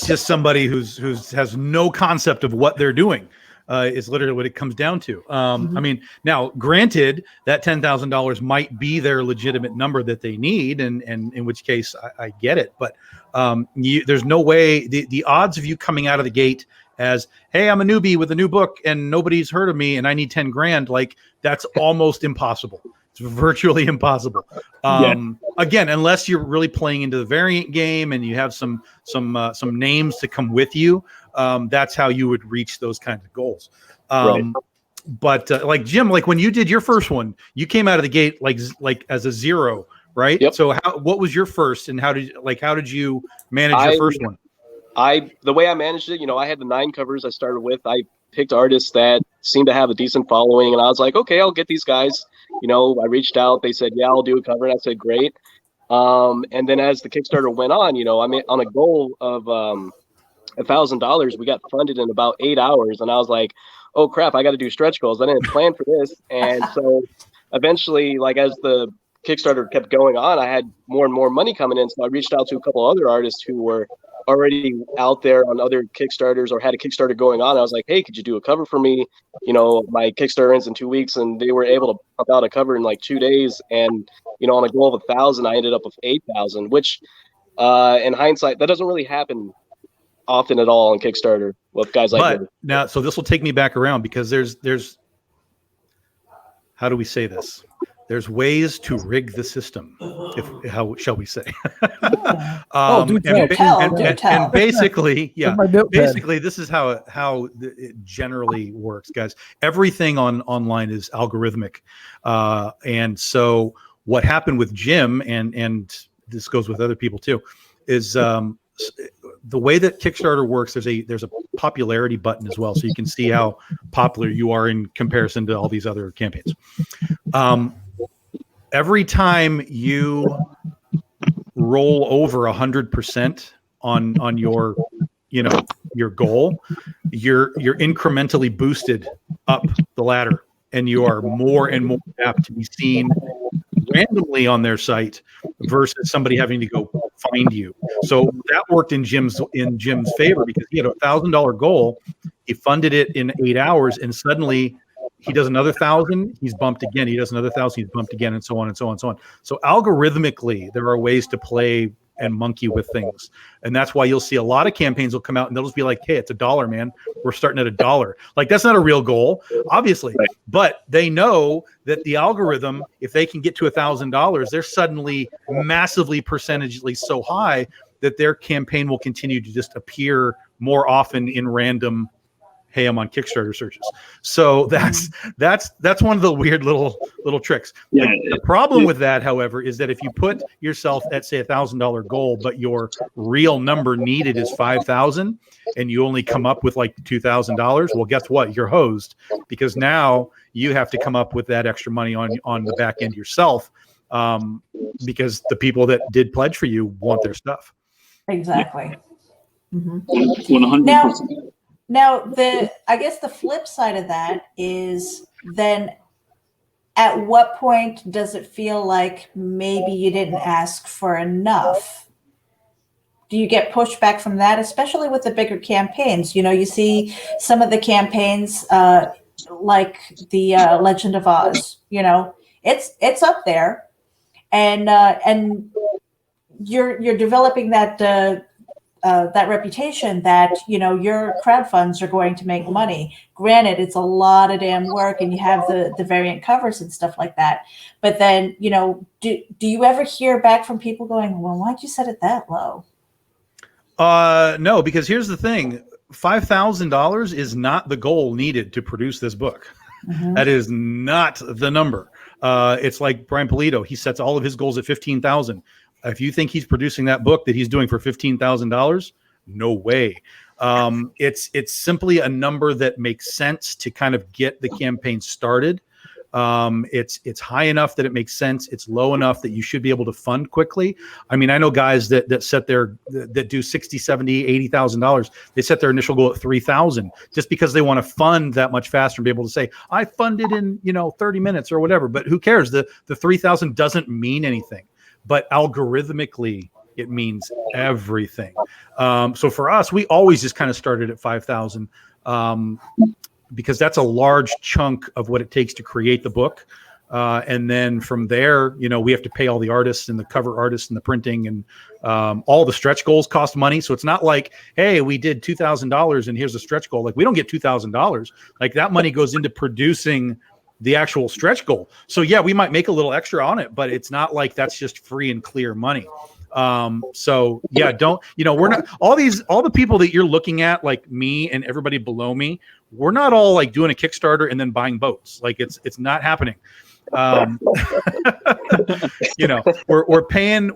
just somebody who's has no concept of what they're doing. Is literally what it comes down to. I mean, now, granted, that $10,000 might be their legitimate number that they need, and in which case I get it. But there's no way the odds of you coming out of the gate as, hey, I'm a newbie with a new book and nobody's heard of me and I need 10 grand, like that's almost impossible. It's virtually impossible. Again, unless you're really playing into the variant game and you have some names to come with you, that's how you would reach those kinds of goals. But like Jim, like when you did your first one, you came out of the gate like as a zero, right? Yep. So what was your first, and how did you manage your first one? The way I managed it, I had the 9 covers I started with. I picked artists that seemed to have a decent following, and I was like, okay, I'll get these guys. I reached out. They said, yeah, I'll do a cover, and I said, great. And then as the Kickstarter went on, I'm on a goal of $1,000. We got funded in about 8 hours, and I was like, oh crap, I got to do stretch goals. I didn't plan for this, and so eventually, like as the Kickstarter kept going on, I had more and more money coming in. So I reached out to a couple other artists who were already out there on other Kickstarters or had a Kickstarter going on. I was like, hey, could you do a cover for me? My Kickstarter ends in 2 weeks, and they were able to pump out a cover in like 2 days. And, on a goal of 1,000, I ended up with 8,000, which in hindsight, that doesn't really happen often at all on Kickstarter with guys like But now, so this will take me back around because there's how do we say this? There's ways to rig the system, how shall we say? Do tell. And basically, basically, this is how it generally works, guys. Everything online is algorithmic, and so what happened with Jim, and this goes with other people too, is the way that Kickstarter works. There's a popularity button as well, so you can see how popular you are in comparison to all these other campaigns. Every time you roll over 100% on your your goal, you're incrementally boosted up the ladder, and you are more and more apt to be seen randomly on their site versus somebody having to go find you. So that worked in Jim's favor because he had a $1,000 goal. He funded it in 8 hours, and suddenly he does another 1,000, he's bumped again. He does another 1,000, he's bumped again, and so on and so on and so on. So algorithmically, there are ways to play and monkey with things. And that's why you'll see a lot of campaigns will come out and they'll just be like, hey, it's $1, man. We're starting at $1. Like, that's not a real goal, obviously. Right. But they know that the algorithm, if they can get to $1,000, they're suddenly massively percentagely so high that their campaign will continue to just appear more often in random, hey, I'm on Kickstarter searches. So that's one of the weird little tricks. Yeah. The problem with that, however, is that if you put yourself at, say, $1,000 goal, but your real number needed is 5,000, and you only come up with like $2,000, well, guess what? You're hosed, because now you have to come up with that extra money on the back end yourself, because the people that did pledge for you want their stuff. Exactly. Mm-hmm. 100%. Now, I guess the flip side of that is then at what point does it feel like maybe you didn't ask for enough? Do you get pushback from that, especially with the bigger campaigns? You see some of the campaigns like the Legend of Oz, it's up there, and you're developing that reputation that your crowdfunds are going to make money. Granted, it's a lot of damn work, and you have the variant covers and stuff like that. But then, do you ever hear back from people going, "Well, why'd you set it that low?" No, because here's the thing: $5,000 is not the goal needed to produce this book. Mm-hmm. That is not the number. It's like Brian Polito; he sets all of his goals at 15,000. If you think he's producing that book that he's doing for $15,000, no way. It's simply a number that makes sense to kind of get the campaign started. It's high enough that it makes sense. It's low enough that you should be able to fund quickly. I mean, I know guys that set that do 60, 70, $80,000. They set their initial goal at 3,000 just because they want to fund that much faster and be able to say, I funded in, 30 minutes or whatever. But who cares? The 3,000 doesn't mean anything. But algorithmically, it means everything. So for us, we always just kind of started at 5,000 because that's a large chunk of what it takes to create the book. And then from there, we have to pay all the artists and the cover artists and the printing and all the stretch goals cost money. So it's not like, hey, we did $2,000 and here's a stretch goal. Like we don't get $2,000. Like that money goes into producing the actual stretch goal. So yeah, we might make a little extra on it, but it's not like that's just free and clear money. So yeah, we're not all the people that you're looking at, like me and everybody below me, we're not all like doing a Kickstarter and then buying boats. Like it's not happening. We're paying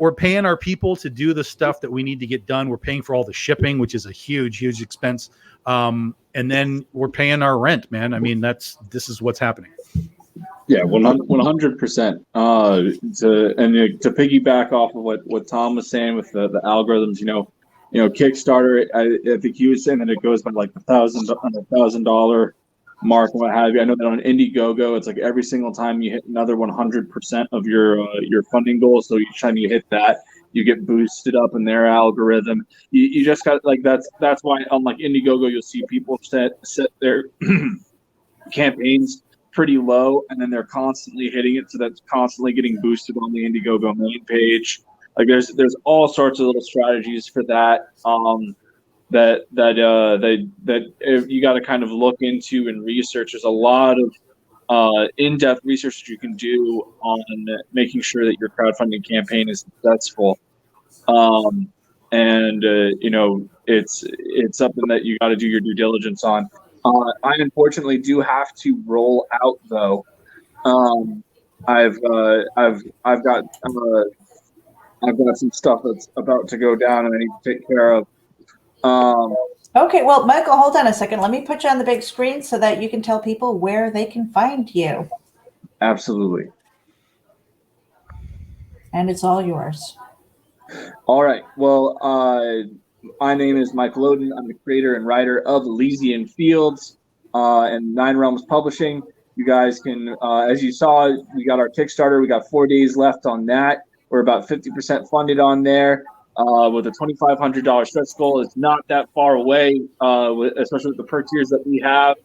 our people to do the stuff that we need to get done. We're paying for all the shipping, which is a huge expense. And then we're paying our rent, man. I mean, this is what's happening. Yeah, 100%. To piggyback off of what Tom was saying with the algorithms, Kickstarter, I think he was saying that it goes by like $1,000 mark and what have you. I know that on Indiegogo, it's like every single time you hit another 100% of your funding goal. So each time you hit that, you get boosted up in their algorithm. You just got like that's why on like Indiegogo you'll see people set their campaigns pretty low, and then they're constantly hitting it, so that's constantly getting boosted on the Indiegogo main page. Like there's all sorts of little strategies for that that you got to kind of look into and research. There's a lot of in-depth research that you can do on making sure that your crowdfunding campaign is successful. It's something that you got to do your due diligence on. I unfortunately do have to roll out though. I've got some stuff that's about to go down and I need to take care of. Okay, well, Michael, hold on a second. Let me put you on the big screen so that you can tell people where they can find you. Absolutely. And it's all yours. All right. Well, my name is Michael Loden. I'm the creator and writer of Elysian Fields and Nine Realms Publishing. You guys can, as you saw, we got our Kickstarter. We got 4 days left on that. We're about 50% funded on there with a $2,500 stretch goal. It's not that far away, especially with the perk tiers that we have.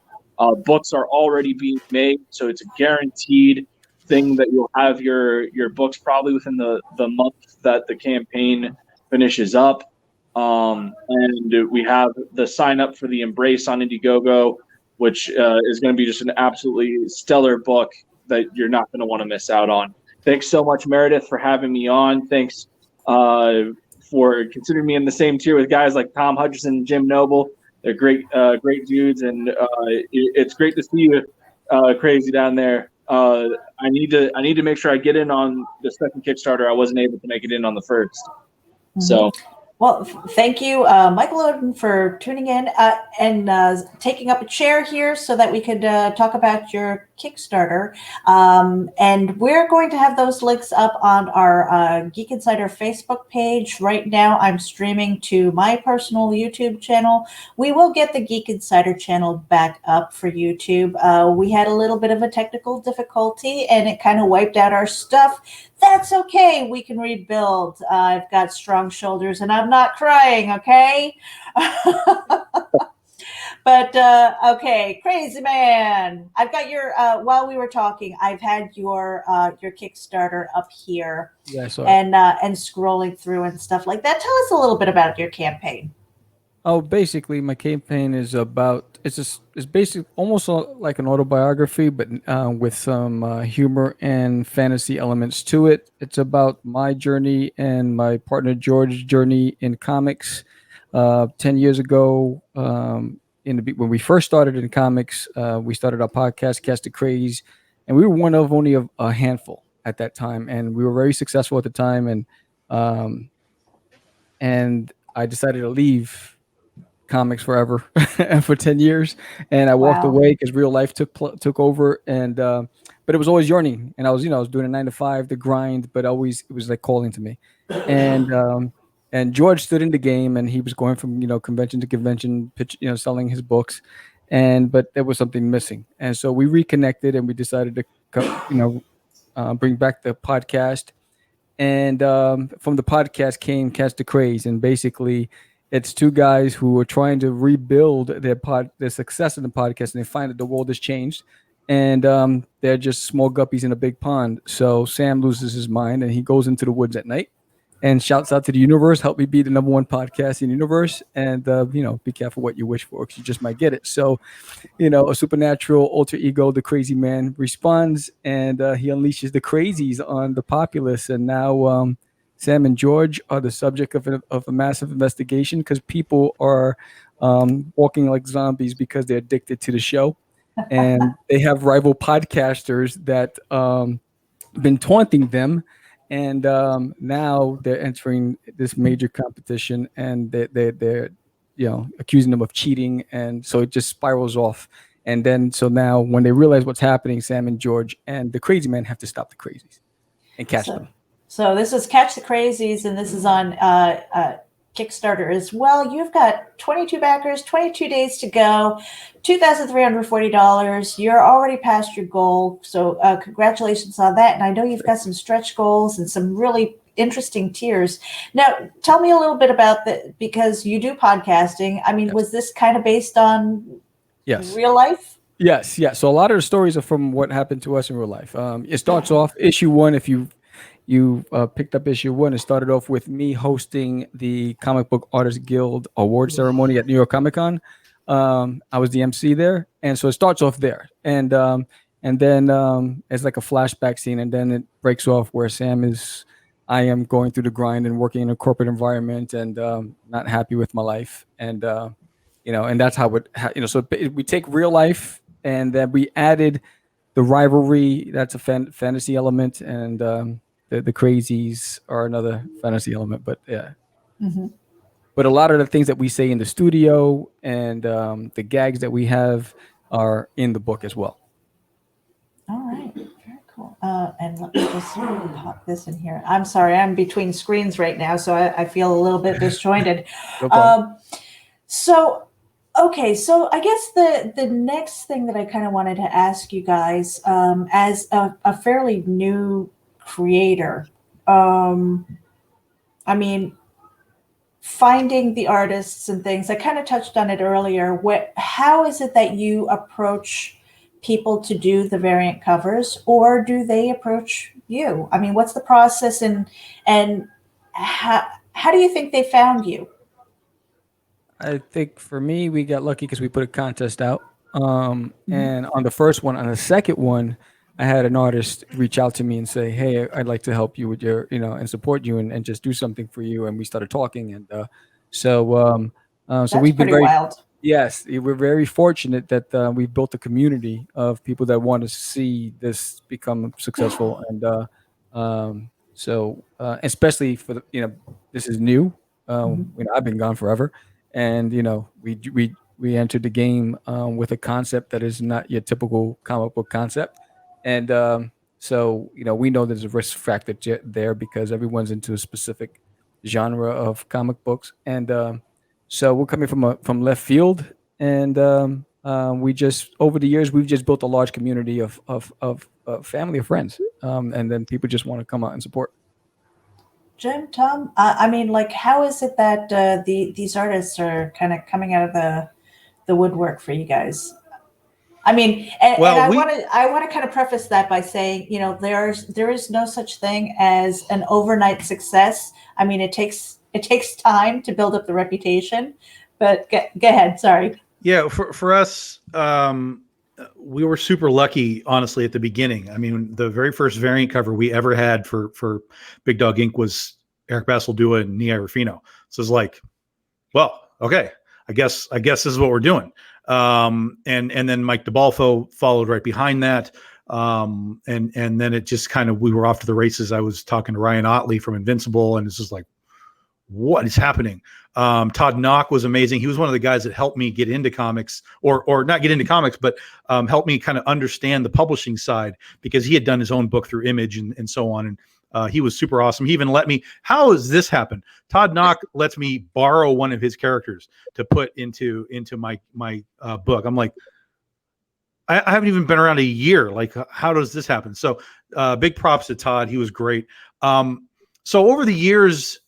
Books are already being made, so it's a guaranteed thing that you'll have your books probably within the month that the campaign finishes up. And we have the sign up for the Embrace on Indiegogo, which is going to be just an absolutely stellar book that you're not going to want to miss out on. Thanks so much, Meredith, for having me on. Thanks for considering me in the same tier with guys like Tom Hutchison and Jim Noble. They're great dudes, and it's great to see you, Crazy, down there. I need to make sure I get in on the second Kickstarter. I wasn't able to make it in on the first. Mm-hmm. So. Well, thank you, Michael Oden, for tuning in and taking up a chair here so that we could talk about your Kickstarter. And we're going to have those links up on our Geek Insider Facebook page. Right now, I'm streaming to my personal YouTube channel. We will get the Geek Insider channel back up for YouTube. We had a little bit of a technical difficulty, and it kind of wiped out our stuff. That's okay. We can rebuild. I've got strong shoulders and I'm not crying, okay? But, okay, Crazy Man. I've got your, while we were talking, I've had your Kickstarter up here. Yeah, I saw it. And scrolling through and stuff like that. Tell us a little bit about your campaign. Oh, basically, my campaign is about it's basically almost like an autobiography, but with some humor and fantasy elements to it. It's about my journey and my partner George's journey in comics. 10 years ago, when we first started in comics, we started our podcast, Cast the Craze, and we were one of only a handful at that time, and we were very successful at the time. And I decided to leave comics forever for 10 years, and I walked away because real life took over, and but it was always yearning. And I was, I was doing a 9 to 5, the grind, but always it was like calling to me. And George stood in the game, and he was going from convention to convention, selling his books, but there was something missing, and so we reconnected, and we decided to bring back the podcast. And from the podcast came Catch the Craze, and basically it's two guys who are trying to rebuild their success in the podcast, and they find that the world has changed, and they're just small guppies in a big pond. So Sam loses his mind, and he goes into the woods at night and shouts out to the universe, "Help me be the #1 podcast in the universe, and be careful what you wish for, because you just might get it." So, a supernatural alter ego, the crazy man, responds, and he unleashes the crazies on the populace. And now Sam and George are the subject of a massive investigation, because people are walking like zombies because they're addicted to the show, and they have rival podcasters that been taunting them. And now they're entering this major competition, and they're accusing them of cheating, and so it just spirals off. And then so now when they realize what's happening, Sam and George and the crazy man have to stop the crazies and catch them. So this is Catch the Crazies, and this is on Kickstarter as well. You've got 22 backers, 22 days to go, $2,340. You're already past your goal, so congratulations on that. And I know you've got some stretch goals and some really interesting tiers. Now, tell me a little bit about that, because you do podcasting. I mean, was this kind of based on real life? Yes. So a lot of the stories are from what happened to us in real life. It starts off issue 1. If you picked up issue 1, it started off with me hosting the Comic Book Artists Guild award ceremony at New York Comic Con. I was the MC there, and so it starts off there, and then it's like a flashback scene, and then it breaks off where I am going through the grind and working in a corporate environment, and not happy with my life, and and that's how so we take real life, and then we added the rivalry. That's a fantasy element, and the crazies are another fantasy element, but yeah. Mm-hmm. But a lot of the things that we say in the studio and the gags that we have are in the book as well. All right, very cool. And let me just pop this in here. I'm sorry, I'm between screens right now, so I feel a little bit disjointed. So I guess the next thing that I kind of wanted to ask you guys, as a fairly new creator, I mean, finding the artists and things, I kind of touched on it earlier. How is it that you approach people to do the variant covers, or do they approach you? I mean, what's the process, and how do you think they found you? I think for me, we got lucky because we put a contest out. And on the first one, on the second one, I had an artist reach out to me and say, "Hey, I'd like to help you with your, and support you and just do something for you." And we started talking. And so we've been very wild. Yes, we're very fortunate that we've built a community of people that want to see this become successful. And especially for this is new. I've been gone forever. And we entered the game with a concept that is not your typical comic book concept, and so we know there's a risk factor there because everyone's into a specific genre of comic books, and so we're coming from left field, and we just over the years we've just built a large community of family of friends, and then people just want to come out and support. Jim, Tom, I mean, like, how is it that these artists are kind of coming out of the woodwork for you guys? I mean, and I want to kind of preface that by saying, there is no such thing as an overnight success. I mean, it takes time to build up the reputation. But go ahead. Sorry. Yeah, for us, we were super lucky, honestly, at the beginning. I mean, the very first variant cover we ever had for Big Dog Inc. was Eric Basildua and Nia Rufino. So it's like, well, okay, I guess this is what we're doing. And then Mike DeBalfo followed right behind that. And then it just kind of, we were off to the races. I was talking to Ryan Otley from Invincible, and it's just like, what is happening? Todd Knock was amazing. He was one of the guys that helped me get into comics, or not get into comics, but helped me kind of understand the publishing side, because he had done his own book through Image and so on. And he was super awesome. He even let me, how does this happen? Todd Knock lets me borrow one of his characters to put into my book. I'm like, I haven't even been around a year. Like, how does this happen? So big props to Todd. He was great. So over the years,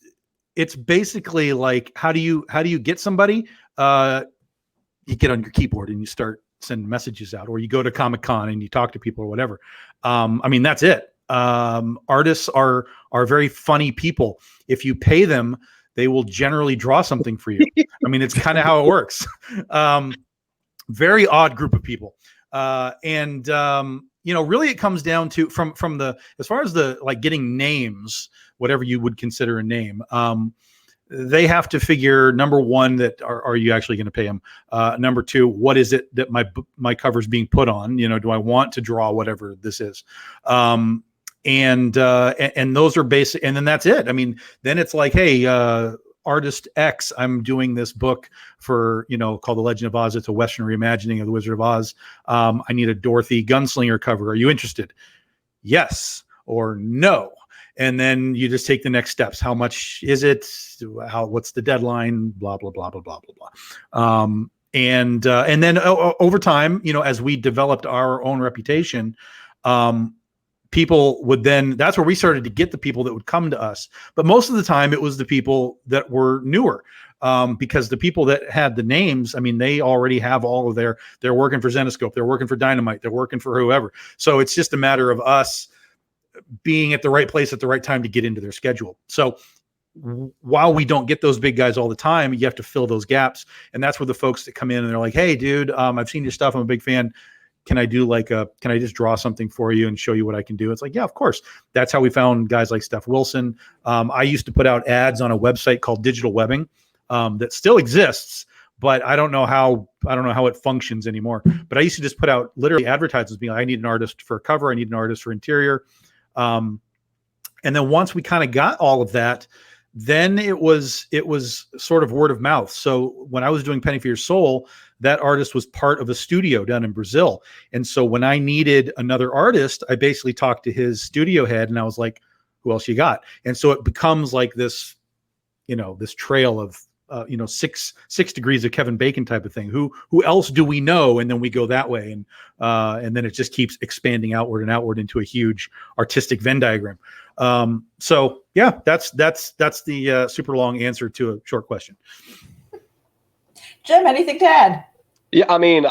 it's basically like, how do you get somebody? You get on your keyboard and you start sending messages out, or you go to Comic-Con and you talk to people or whatever. I mean, that's it. Artists are very funny people. If you pay them, they will generally draw something for you. I mean, it's kind of how it works. Very odd group of people. You know, really it comes down to from the, as far as the, like, getting names, whatever you would consider a name, they have to figure, number one, that are you actually going to pay them? Number two, what is it that my cover's being put on? You know, do I want to draw whatever this is? And those are basic, and then that's it. I mean, then it's like, hey, artist X, I'm doing this book for, you know, called The Legend of Oz. It's a Western reimagining of The Wizard of Oz. I need a Dorothy Gunslinger cover. Are you interested? Yes or no. And then you just take the next steps. How much is it? What's the deadline? Blah, blah, blah, blah, blah, blah, blah. And then over time, you know, as we developed our own reputation, people would then, that's where we started to get the people that would come to us. But most of the time it was the people that were newer, because the people that had the names, I mean, they already have all of they're working for Zenescope, they're working for Dynamite, they're working for whoever. So it's just a matter of us being at the right place at the right time to get into their schedule. So while we don't get those big guys all the time, you have to fill those gaps. And that's where the folks that come in and they're like, hey dude, I've seen your stuff. I'm a big fan. Can I just draw something for you and show you what I can do? It's like, yeah, of course. That's how we found guys like Steph Wilson. I used to put out ads on a website called Digital Webbing, that still exists, but I don't know how it functions anymore. But I used to just put out literally advertisements being like, I need an artist for a cover. I need an artist for interior. And then once we kind of got all of that, then it was sort of word of mouth. So when I was doing Penny for Your Soul, that artist was part of a studio down in Brazil. And so when I needed another artist, I basically talked to his studio head and I was like, who else you got? And so it becomes like this, you know, this trail of, you know, six degrees of Kevin Bacon type of thing. Who else do we know? And then we go that way. And then it just keeps expanding outward and outward into a huge artistic Venn diagram. So yeah, that's the super long answer to a short question. Jim, anything to add? Yeah, I mean,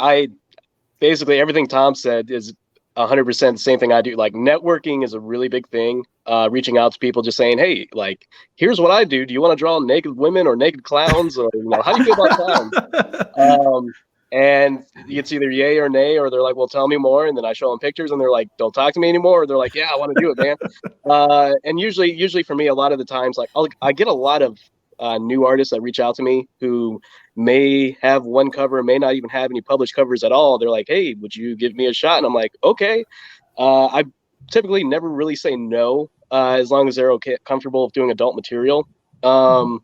basically everything Tom said is 100% the same thing I do. Like, networking is a really big thing. Reaching out to people, just saying, hey, like, here's what I do. Do you want to draw naked women or naked clowns? Or, you know, how do you feel about clowns? And it's either yay or nay, or they're like, well, tell me more. And then I show them pictures and they're like, don't talk to me anymore. Or they're like, yeah, I want to do it, man. And usually for me, a lot of the times, like, I get a lot of new artists that reach out to me who may have one cover, may not even have any published covers at all. They're like, hey, would you give me a shot? And I'm like, okay. I typically never really say no, as long as they're comfortable with doing adult material. But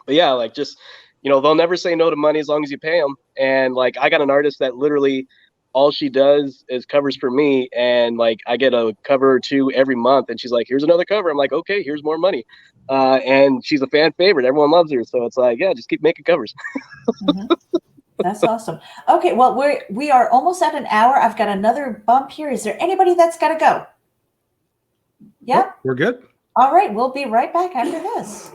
yeah, like, just, you know, they'll never say no to money as long as you pay them. And like, I got an artist that literally all she does is covers for me, and like, I get a cover or two every month, and she's like, here's another cover. I'm like, okay, here's more money. And she's a fan favorite. Everyone loves her. So it's like, yeah, just keep making covers. That's awesome. Okay, well, we are almost at an hour. I've got another bump here. Is there anybody that's got to go? Yeah? We're good. All right, we'll be right back after this.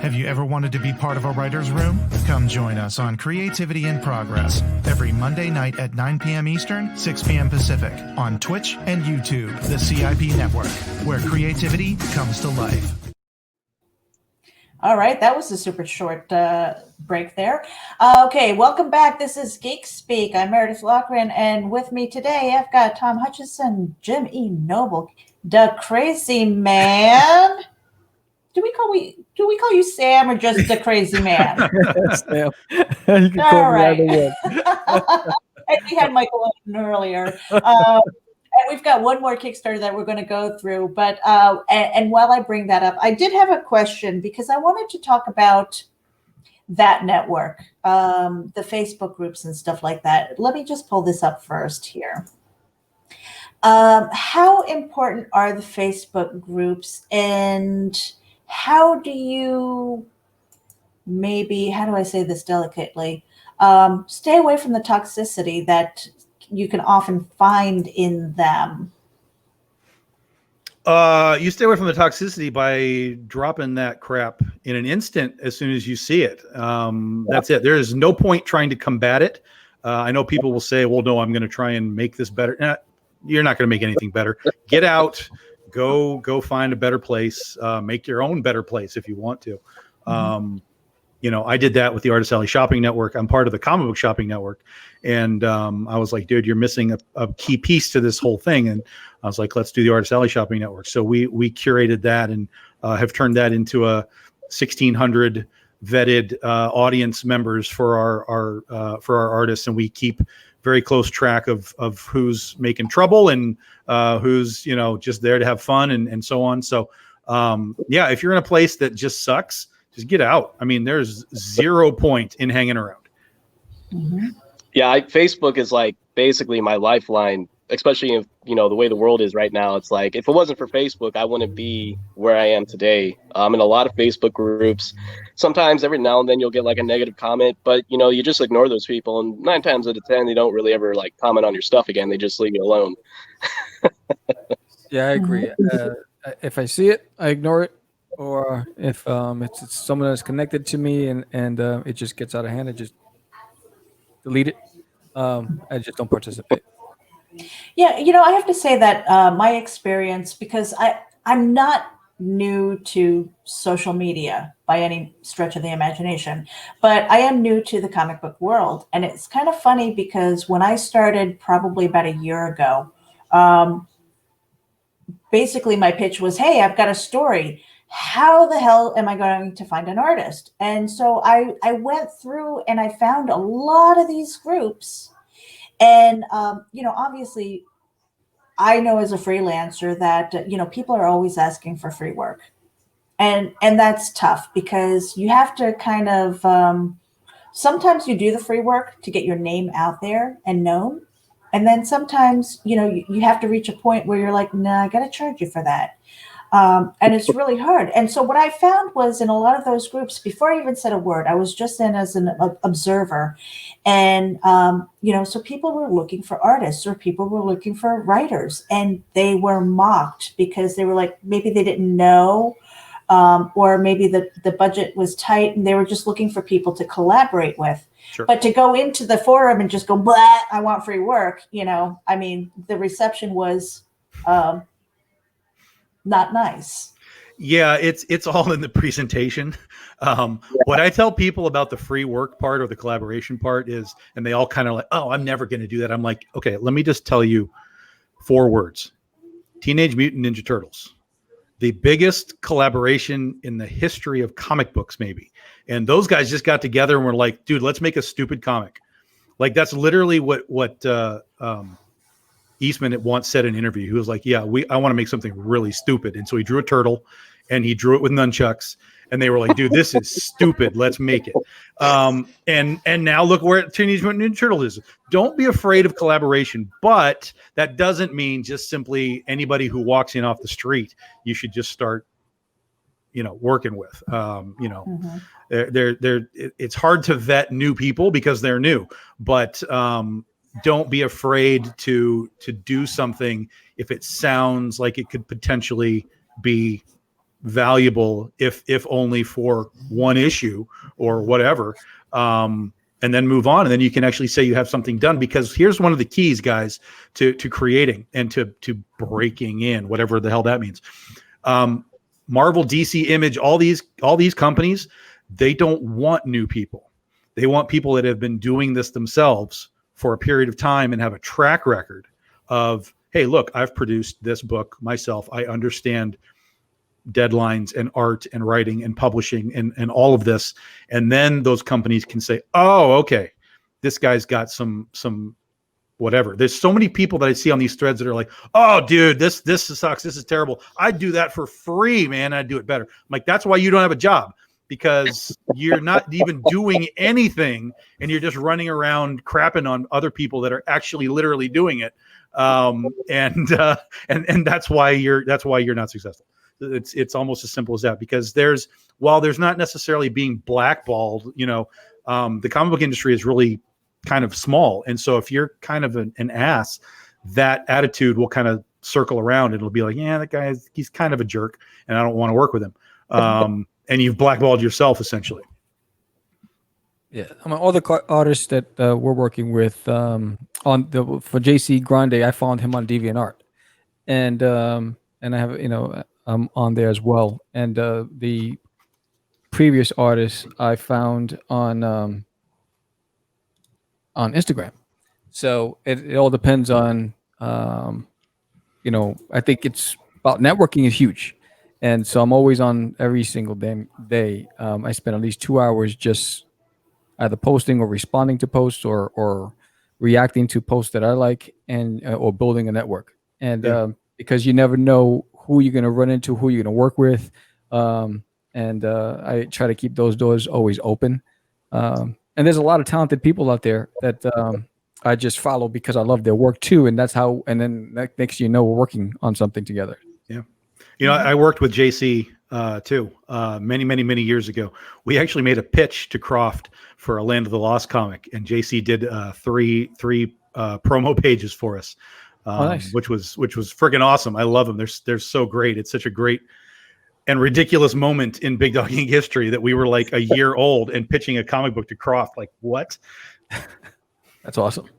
Have you ever wanted to be part of a writer's room? Come join us on Creativity in Progress every Monday night at 9 p.m. Eastern, 6 p.m. Pacific on Twitch and YouTube, the CIP network, where creativity comes to life. All right, that was a super short break there. Okay, welcome back. This is Geek Speak. I'm Meredith Lochran, and with me today, I've got Tom Hutchison, Jim E. Noble, the Crazy Man. Do we call you Sam or just the Crazy Man? Sam. You can call All me right. either way. And we had Michael on earlier. we've got one more Kickstarter that we're going to go through. But and while I bring that up, I did have a question because I wanted to talk about that network, the Facebook groups and stuff like that. Let me just pull this up first here. How important are the Facebook groups, and how do you how do I say this delicately? Stay away from the toxicity that you can often find in them. You stay away from the toxicity by dropping that crap in an instant as soon as you see it. That's it. There is no point trying to combat it. I know people will say, well, no, I'm going to try and make this better. You're not going to make anything better. Get out, go find a better place, make your own better place if you want to. I did that with the Artist Alley Shopping Network. I'm part of the Comic Book Shopping Network. And I was like, dude, you're missing a key piece to this whole thing. And I was like, let's do the Artist Alley Shopping Network. So we curated that and have turned that into a 1,600 vetted audience members for our artists. And we keep very close track of who's making trouble and who's, just there to have fun and so on. So if you're in a place that just sucks, just get out. I mean, there's 0 point in hanging around. Mm-hmm. Yeah, Facebook is like basically my lifeline, especially if, the way the world is right now. It's like, if it wasn't for Facebook, I wouldn't be where I am today. I'm in a lot of Facebook groups. Sometimes every now and then you'll get like a negative comment, but you just ignore those people. And 9 times out of 10, they don't really ever like comment on your stuff again. They just leave you alone. Yeah, I agree. If I see it, I ignore it. Or if it's someone that's connected to me and it just gets out of hand, I just delete it. I just don't participate. Yeah, I have to say that my experience, because I'm not new to social media by any stretch of the imagination, but I am new to the comic book world. And it's kind of funny because when I started probably about a year ago, basically my pitch was, hey, I've got a story. How the hell am I going to find an artist? And so I went through and I found a lot of these groups. And, obviously, I know as a freelancer that, people are always asking for free work. And that's tough because you have to kind of, sometimes you do the free work to get your name out there and known. And then sometimes, you have to reach a point where you're like, nah, I got to charge you for that. And it's really hard. And so what I found was in a lot of those groups, before I even said a word, I was just in as an observer. And, so people were looking for artists or people were looking for writers, and they were mocked because they were like, maybe they didn't know, or maybe the budget was tight and they were just looking for people to collaborate with. Sure. But to go into the forum and just go, blah, I want free work, the reception was not nice. Yeah, it's all in the presentation. What I tell people about the free work part or the collaboration part is, and they all kind of like, oh, I'm never going to do that. I'm like, okay, let me just tell you 4 words. Teenage Mutant Ninja Turtles. The biggest collaboration in the history of comic books, maybe. And those guys just got together and were like, dude, let's make a stupid comic. Like, that's literally what Eastman at once said in an interview. He was like, yeah, I want to make something really stupid. And so he drew a turtle and he drew it with nunchucks, and they were like, dude, this is stupid. Let's make it. And now look where Teenage Mutant Ninja Turtles is. Don't be afraid of collaboration, but that doesn't mean just simply anybody who walks in off the street, you should just start, working with, it's hard to vet new people because they're new, but, don't be afraid to do something if it sounds like it could potentially be valuable, if only for one issue or whatever, and then move on. And then you can actually say you have something done, because here's one of the keys, guys, to creating and to breaking in, whatever the hell that means. Marvel, DC, Image, all these companies, they don't want new people. They want people that have been doing this themselves for a period of time and have a track record of, hey, look, I've produced this book myself. I understand deadlines and art and writing and publishing and all of this. And then those companies can say, oh, okay, this guy's got some whatever. There's so many people that I see on these threads that are like, oh dude, this sucks. This is terrible. I'd do that for free, man. I'd do it better. I'm like, that's why you don't have a job, because you're not even doing anything and you're just running around crapping on other people that are actually literally doing it. And that's why you're not successful. It's almost as simple as that, because while there's not necessarily being blackballed, the comic book industry is really kind of small. And so if you're kind of an ass, that attitude will kind of circle around. It'll be like, yeah, that guy he's kind of a jerk and I don't want to work with him. And you've blackballed yourself essentially. Yeah, I mean, all the artists that we're working with for JC Grande, I found him on DeviantArt, and I have I'm on there as well. And the previous artists I found on Instagram. So it all depends on I think it's about networking is huge. And so I'm always on every single day. I spend at least 2 hours just either posting or responding to posts or reacting to posts that I like and or building a network. And because you never know who you're going to run into, who you're going to work with. I try to keep those doors always open. And there's a lot of talented people out there that I just follow because I love their work too. And that's how, and then next we're working on something together. Yeah. I worked with JC too many years ago. We actually made a pitch to Croft for a Land of the Lost comic, and JC did three promo pages for us, nice. which was freaking awesome. I love them. They're so great. It's such a great and ridiculous moment in Big Dog Inc. history that we were like a year old and pitching a comic book to Croft. Like, what? That's awesome.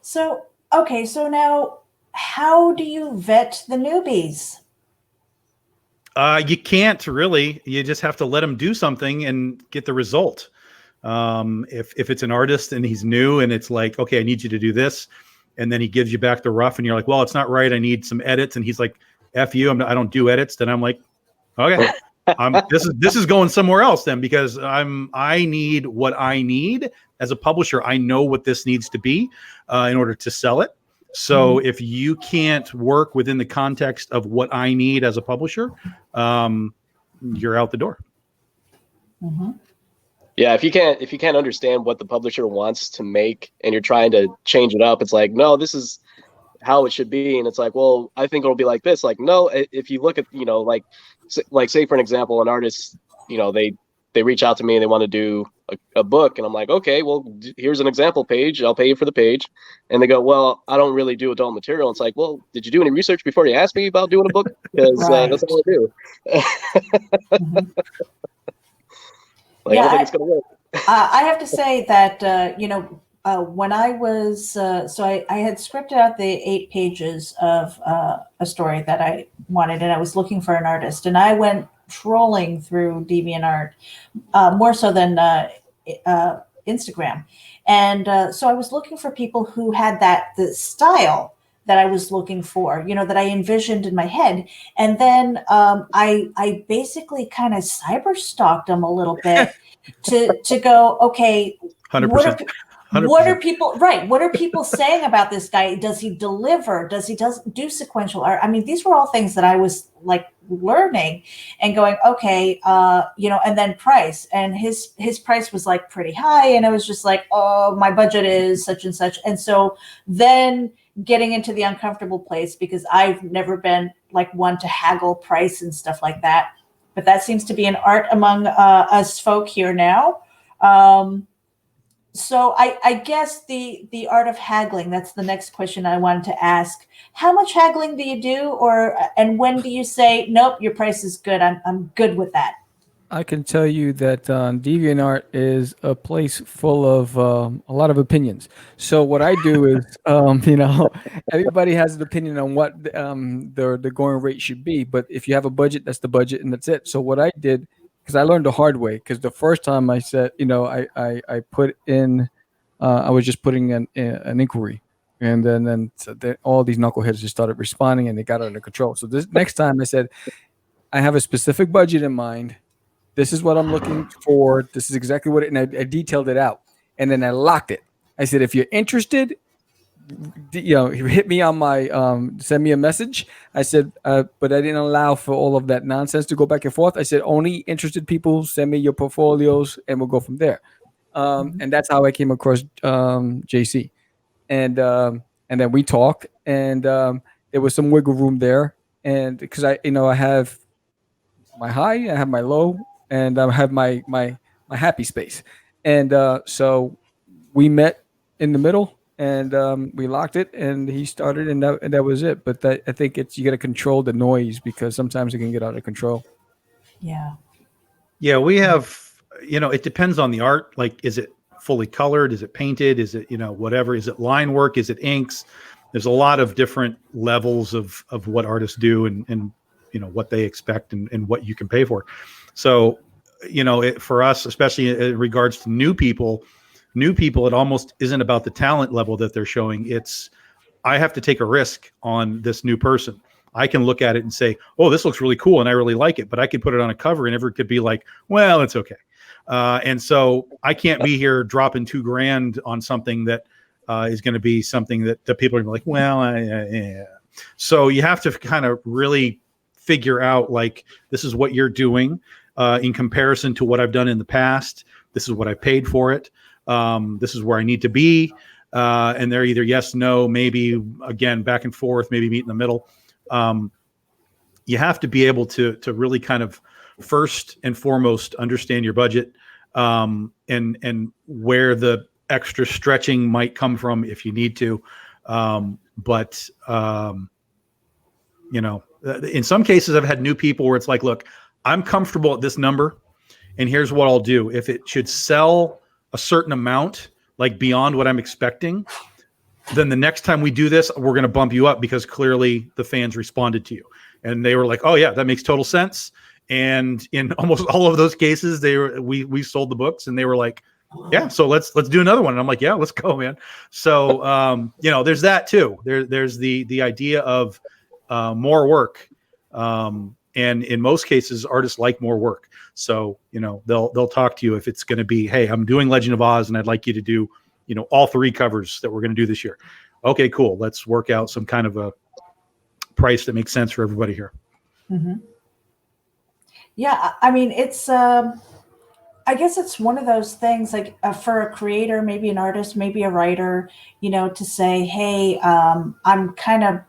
So now, how do you vet the newbies? You can't really. You just have to let him do something and get the result. If it's an artist and he's new and it's like, okay, I need you to do this, and then he gives you back the rough and you're like, well, it's not right. I need some edits. And he's like, F you, I don't do edits. Then I'm like, okay, this is going somewhere else then, because I need what I need as a publisher. I know what this needs to be in order to sell it. So if you can't work within the context of what I need as a publisher, you're out the door. Mm-hmm. Yeah, if you can't understand what the publisher wants to make and you're trying to change it up, it's like, no, this is how it should be. And it's like, well, I think it'll be like this. Like, no, if you look at, like say for an example, an artist, they reach out to me and they want to do a book, and I'm like, okay, well, here's an example page. I'll pay you for the page. And they go, well, I don't really do adult material. It's like, well, did you do any research before you asked me about doing a book? Because that's all I do. Mm-hmm. I don't think it's going to work. I have to say that, when I was, I had scripted out the 8 pages of a story that I wanted, and I was looking for an artist, and I went trolling through DeviantArt, more so than Instagram. And so I was looking for people who had the style that I was looking for, that I envisioned in my head. And then I basically kind of cyber stalked them a little bit to go, okay, 100%. What are people saying about this guy? Does he deliver? Does he do sequential art? I mean, these were all things that I was like learning and going, okay, and then price, and his price was like pretty high. And I was just like, oh, my budget is such and such. And so then getting into the uncomfortable place, because I've never been like one to haggle price and stuff like that. But that seems to be an art among us folk here now. So I guess the art of haggling, that's the next question I wanted to ask. How much haggling do you do, and when do you say, nope, your price is good, I'm good with that? I can tell you that DeviantArt is a place full of a lot of opinions. So what I do is, everybody has an opinion on what the going rate should be. But if you have a budget, that's the budget, and that's it. So what I did, because I learned the hard way, because the first time I said, I put in, I was just putting an inquiry, and then all these knuckleheads just started responding, and they got under control. So this next time I said, I have a specific budget in mind. This is what I'm looking for. This is exactly what and I detailed it out, and then I locked it. I said, if you're interested, hit me on my send me a message. I said, but I didn't allow for all of that nonsense to go back and forth. I said, only interested people send me your portfolios, and we'll go from there. And that's how I came across JC, and then we talked, and there was some wiggle room there, and because I have my high, I have my low, and I have my happy space, and so we met in the middle, and we locked it, and he started, and that was it. But I think you got to control the noise, because sometimes it can get out of control. Yeah, we have, it depends on the art. Like, is it fully colored? Is it painted? Is it, whatever? Is it line work? Is it inks? There's a lot of different levels of what artists do, and what they expect, and what you can pay for. So, for us, especially in regards to new people, it almost isn't about the talent level that they're showing. It's, I have to take a risk on this new person. I can look at it and say, oh, this looks really cool and I really like it, but I could put it on a cover and everyone could be like, well, it's okay. And so I can't be here dropping $2,000 on something that is going to be something that the people are gonna be like, well, yeah. So you have to kind of really figure out, like, this is what you're doing in comparison to what I've done in the past. This is what I paid for it. This is where I need to be. And they're either yes, no, maybe, again, back and forth, maybe meet in the middle. You have to be able to really kind of first and foremost understand your budget, and where the extra stretching might come from if you need to. But in some cases I've had new people where it's like, look, I'm comfortable at this number, and here's what I'll do. If it should sell a certain amount, like beyond what I'm expecting, then the next time we do this, we're going to bump you up, because clearly the fans responded to you. And they were like, oh yeah, that makes total sense. And in almost all of those cases, we sold the books, and they were like, yeah, so let's do another one. And I'm like, yeah, let's go, man. So, there's that too. There's the idea of more work. And in most cases, artists like more work. So, they'll talk to you if it's going to be, hey, I'm doing Legend of Oz, and I'd like you to do, all 3 covers that we're going to do this year. Okay, cool. Let's work out some kind of a price that makes sense for everybody here. Mm-hmm. Yeah, I mean, it's, I guess it's one of those things, like for a creator, maybe an artist, maybe a writer, to say, hey, I'm kind of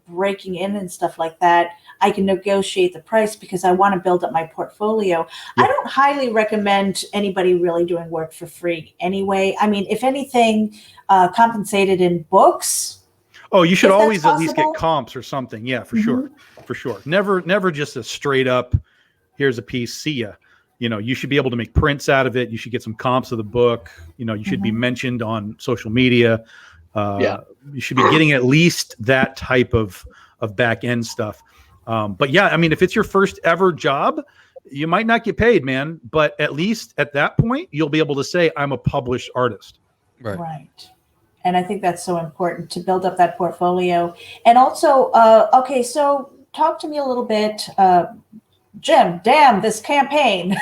breaking in and stuff like that. I can negotiate the price because I want to build up my portfolio. Yeah. I don't highly recommend anybody really doing work for free anyway. I mean, if anything, compensated in books. Oh, you should always at least get comps or something. Yeah, for sure. For sure. Never just a straight up, here's a piece, see ya. You should be able to make prints out of it. You should get some comps of the book. You should be mentioned on social media. You should be getting at least that type of back end stuff. But yeah, I mean, if it's your first ever job, you might not get paid, man. But at least at that point, you'll be able to say, I'm a published artist. Right. And I think that's so important to build up that portfolio. And also, okay, so talk to me a little bit, Jim, damn this campaign.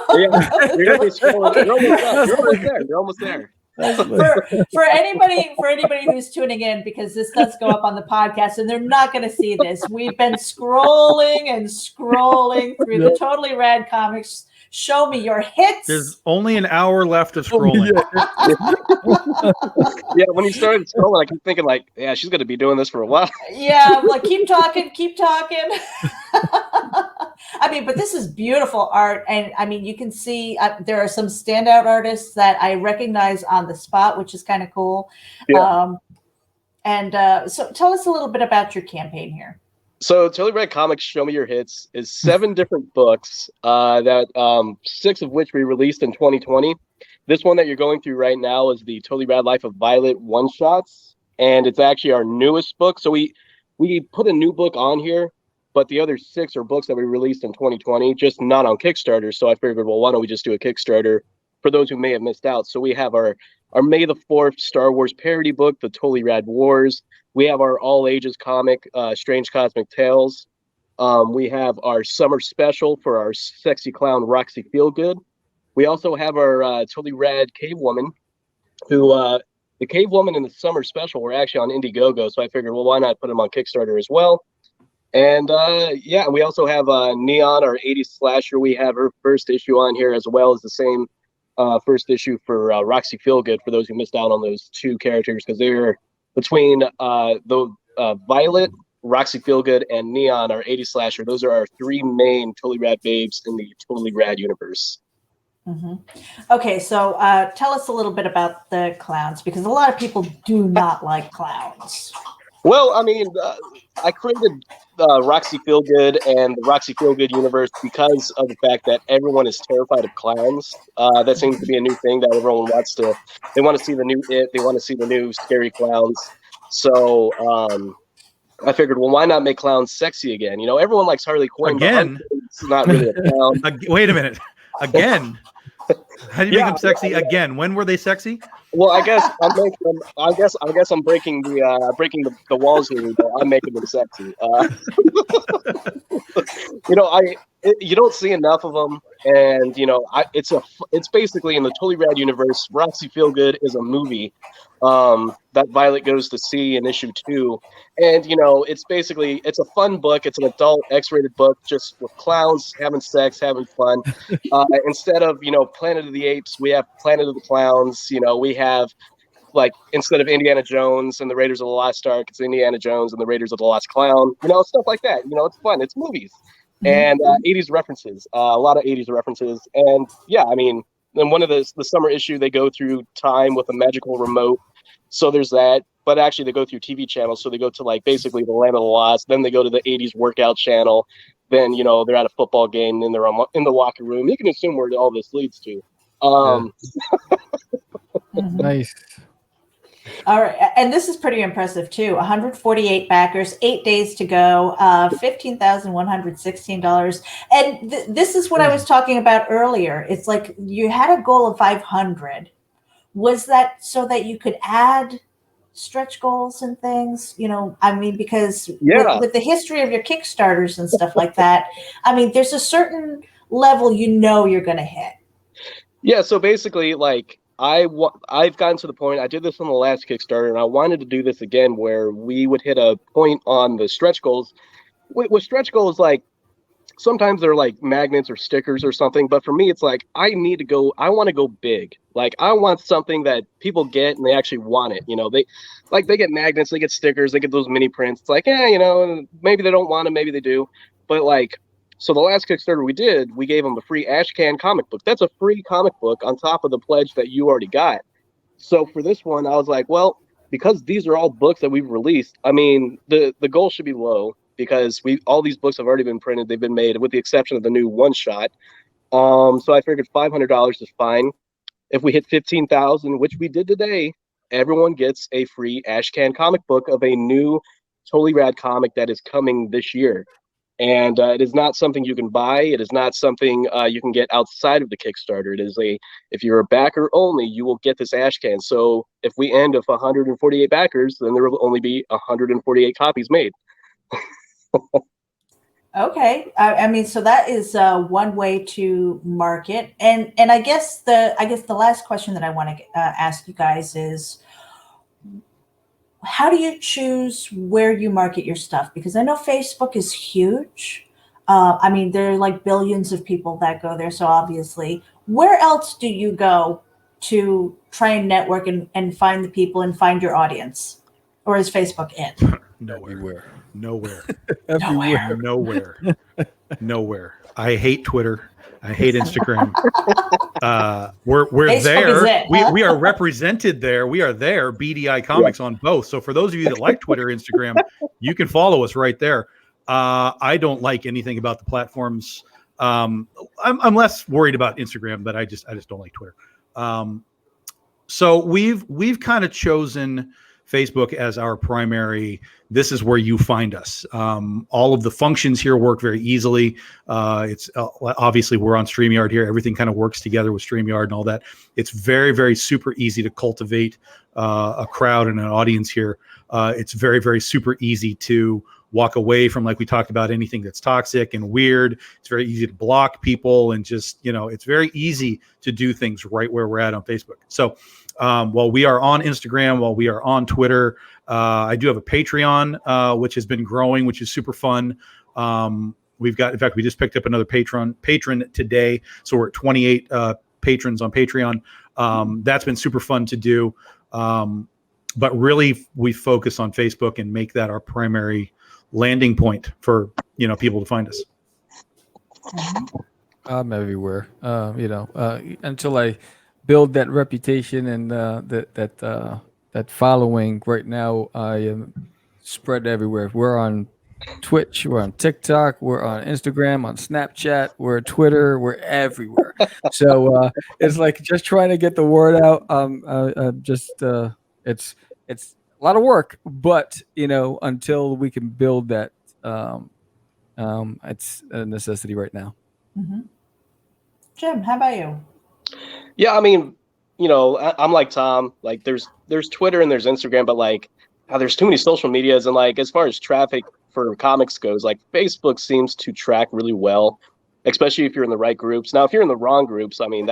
You're almost there. For anybody who's tuning in, because this does go up on the podcast and they're not going to see this, we've been scrolling through the Totally Rad Comics. Show me your hits. There's only an hour left of scrolling. Yeah, when he started scrolling, I keep thinking like, yeah, she's going to be doing this for a while. Yeah, I'm like, keep talking. I mean, but this is beautiful art. And I mean, you can see there are some standout artists that I recognize on the spot, which is kind of cool. Yeah. So tell us a little bit about your campaign here. So Totally Rad Comics Show Me Your Hits is 7 different books that 6 of which we released in 2020. This one that you're going through right now is the Totally Rad Life of Violet one-shots, and it's actually our newest book. So we put a new book on here, but the other 6 are books that we released in 2020, just not on Kickstarter. So I figured, well, why don't we just do a Kickstarter for those who may have missed out? So we have our May the 4th Star Wars parody book, The Totally Rad Wars. We have our all ages comic, Strange Cosmic Tales. We have our summer special for our sexy clown, Roxy Feelgood. We also have our Totally Rad Cave Woman, who the Cave Woman and the Summer Special were actually on Indiegogo, so I figured, well, why not put them on Kickstarter as well? And yeah, we also have Neon, our 80s slasher. We have her first issue on here, as well as the same first issue for Roxy Feelgood, for those who missed out on those two characters, because they were between Violet, Roxy Feelgood, and Neon, our 80s slasher. Those are our three main Totally Rad babes in the Totally Rad universe. Okay, so tell us a little bit about the clowns, because a lot of people do not like clowns. Well, I mean, I created Roxy Feelgood and the Roxy Feelgood universe because of the fact that everyone is terrified of clowns. That seems to be a new thing that everyone wants to. They want to see the new It. They want to see the new scary clowns. So I figured, well, why not make clowns sexy again? You know, everyone likes Harley Quinn. Again? But it's not really a clown. Wait a minute. Again? How do you make them sexy again? When were they sexy? Well, I guess I'm making them. I guess I'm breaking the walls here. But I'm making them sexy. You know, you don't see enough of them, and you know, it's basically in the Totally Rad universe. Roxy Feelgood is a movie that Violet goes to see in issue 2, and you know, it's a fun book. It's an adult X-rated book, just with clowns having sex, having fun. Instead of, you know, Planet of the Apes, we have Planet of the Clowns. You know, we have, like, instead of Indiana Jones and the Raiders of the Lost Ark, it's Indiana Jones and the Raiders of the Lost Clown. You know, stuff like that. You know, it's fun. It's movies. And 80s references, a lot of 80s references. And yeah, I mean, then one of the summer issue, they go through time with a magical remote. So there's that. But actually, they go through TV channels. So they go to, like, basically the Land of the Lost. Then they go to the 80s workout channel. Then, you know, they're at a football game and they're in the locker room. You can assume where all this leads to. Nice. All right, and this is pretty impressive too. 148 backers, 8 days to go, $15,116. And this is what I was talking about earlier. It's like you had a goal of 500. Was that so that you could add stretch goals and things? You know, I mean, because with the history of your Kickstarters and stuff like that, I mean, there's a certain level you know you're going to hit. Yeah, so basically, like, I've gotten to the point, I did this on the last Kickstarter, and I wanted to do this again where we would hit a point on the stretch goals. With stretch goals, like, sometimes they're like magnets or stickers or something, but for me, it's like, I want to go big. Like, I want something that people get and they actually want it. You know, they get magnets, they get stickers, they get those mini prints. It's like, you know, maybe they don't want them, maybe they do. But, like, so the last Kickstarter we did, we gave them a free Ashcan comic book. That's a free comic book on top of the pledge that you already got. So for this one, I was like, well, because these are all books that we've released, I mean, the goal should be low, because all these books have already been printed, they've been made, with the exception of the new one shot. So I figured $500 is fine. If we hit 15,000, which we did today, everyone gets a free Ashcan comic book of a new Totally Rad comic that is coming this year. And it is not something you can buy. It is not something you can get outside of the Kickstarter. It is if you're a backer only, you will get this Ashcan. So if we end with 148 backers, then there will only be 148 copies made. Okay, I mean, so that is one way to market, and I guess the last question that I want to ask you guys is, how do you choose where you market your stuff? Because I know Facebook is huge. I mean, there are like billions of people that go there. So obviously, where else do you go to try and network and find the people and find your audience? Or is Facebook it? Nowhere. I hate Twitter. I hate Instagram. We're Facebook there. is it, huh? We are represented there. We are there. BDI Comics on both. So for those of you that like Twitter, Instagram, you can follow us right there. I don't like anything about the platforms. I'm less worried about Instagram, but I just don't like Twitter. So we've kind of chosen Facebook as our primary. This is where you find us. All of the functions here work very easily. It's obviously we're on StreamYard here. Everything kind of works together with StreamYard and all that. It's very, very super easy to cultivate a crowd and an audience here. It's very, very super easy to walk away from, like we talked about, anything that's toxic and weird. It's very easy to block people, and just, it's very easy to do things right where we're at on Facebook. So while we are on Instagram, while we are on Twitter, I do have a Patreon, which has been growing, which is super fun. In fact, we just picked up another patron today. So we're at 28 patrons on Patreon. That's been super fun to do. But really, we focus on Facebook and make that our primary landing point for, people to find us. I'm everywhere. Until I build that reputation and that following. Right now, I am spread everywhere. We're on Twitch, we're on TikTok, we're on Instagram, on Snapchat, we're Twitter, we're everywhere. So it's like just trying to get the word out. It's a lot of work, but until we can build that, it's a necessity right now. Mm-hmm. Jim, how about you? Yeah, I mean, I'm like Tom. Like, there's Twitter and there's Instagram, but like, there's too many social medias, and like, as far as traffic for comics goes, like, Facebook seems to track really well, especially if you're in the right groups. Now, if you're in the wrong groups, I mean,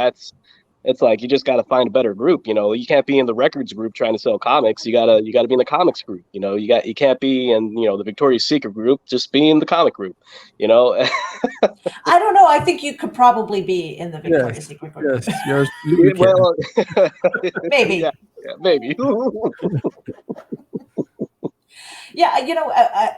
it's like, you just got to find a better group. You can't be in the records group trying to sell comics. You gotta be in the comics group. You can't be in the Victoria's Secret group. Just be in the comic group. I don't know. I think you could probably be in the Victoria's Secret group. Yes, well, maybe. Yeah, maybe. Yeah,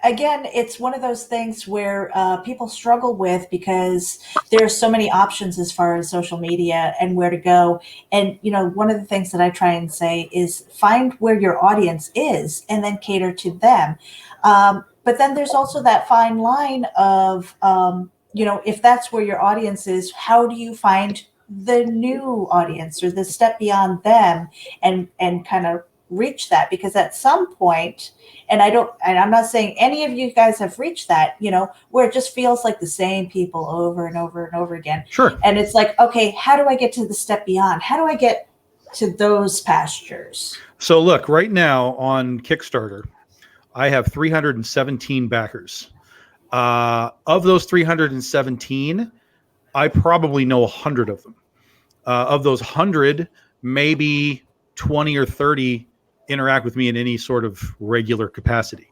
again, it's one of those things where people struggle with, because there's so many options as far as social media and where to go. And, one of the things that I try and say is find where your audience is and then cater to them. But then there's also that fine line of, if that's where your audience is, how do you find the new audience or the step beyond them and kind of reach that? Because at some point, and I'm not saying any of you guys have reached that, where it just feels like the same people over and over and over again. Sure. And it's like, okay, how do I get to the step beyond? How do I get to those pastures? So look, right now on Kickstarter, I have 317 backers. Of those 317, I probably know 100 of them. Of those 100, maybe 20 or 30 interact with me in any sort of regular capacity.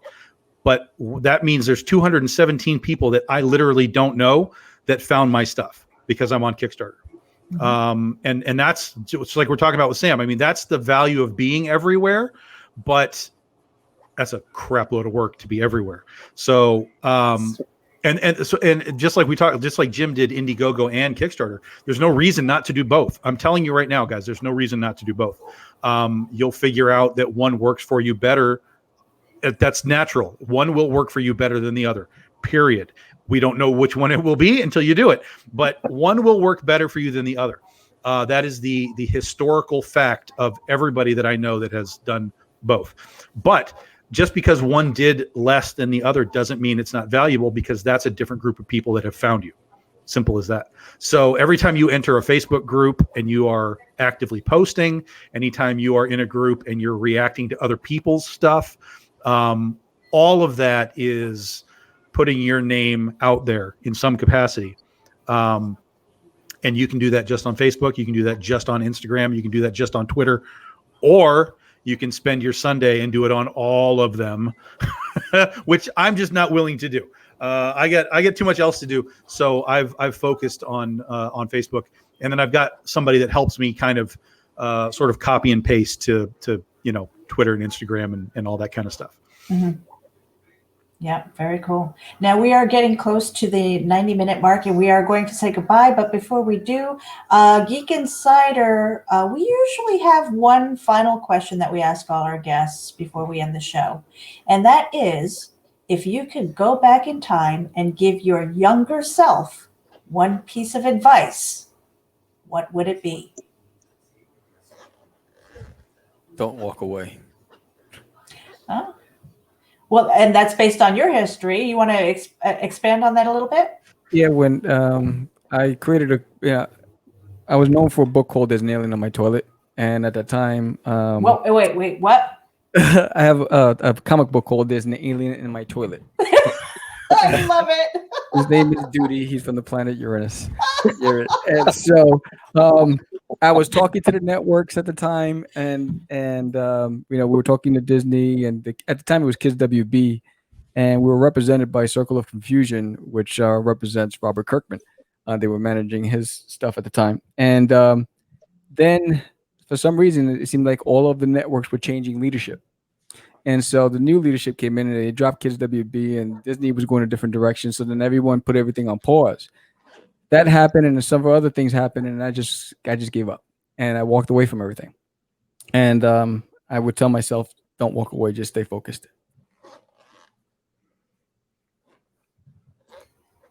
But that means there's 217 people that I literally don't know that found my stuff because I'm on Kickstarter. Mm-hmm. And that's just like we're talking about with Sam. I mean, that's the value of being everywhere, but that's a crap load of work to be everywhere. So, and just like we talked, just like Jim did Indiegogo and Kickstarter, there's no reason not to do both. I'm telling you right now, guys, there's no reason not to do both. You'll figure out that one works for you better. That's natural. One will work for you better than the other, period. We don't know which one it will be until you do it, but one will work better for you than the other. That is the historical fact of everybody that I know that has done both. But just because one did less than the other doesn't mean it's not valuable, because that's a different group of people that have found you. Simple as that. So every time you enter a Facebook group and you are actively posting, anytime you are in a group and you're reacting to other people's stuff, all of that is putting your name out there in some capacity. And you can do that just on Facebook. You can do that just on Instagram. You can do that just on Twitter, or you can spend your Sunday and do it on all of them, which I'm just not willing to do. I get too much else to do, so I've focused on Facebook, and then I've got somebody that helps me kind of sort of copy and paste to Twitter and Instagram and all that kind of stuff. Mm-hmm. Yeah, very cool. Now we are getting close to the 90-minute mark, and we are going to say goodbye. But before we do, Geek Insider, we usually have one final question that we ask all our guests before we end the show. And that is, if you could go back in time and give your younger self one piece of advice, what would it be? Don't walk away. Huh? Well, and that's based on your history. You want to expand on that a little bit? Yeah, when I created I was known for a book called "There's an Alien on My Toilet," and at that time, wait, what? I have a comic book called "There's an Alien in My Toilet." I love it. His name is Duty. He's from the planet Uranus. And so I was talking to the networks at the time, and we were talking to Disney, and at the time it was Kids WB, and we were represented by Circle of Confusion, which represents Robert Kirkman. They were managing his stuff at the time, and then for some reason it seemed like all of the networks were changing leadership. And so the new leadership came in and they dropped Kids WB, and Disney was going a different direction. So then everyone put everything on pause. That happened, and several other things happened, and I just gave up and I walked away from everything. And I would tell myself, don't walk away, just stay focused.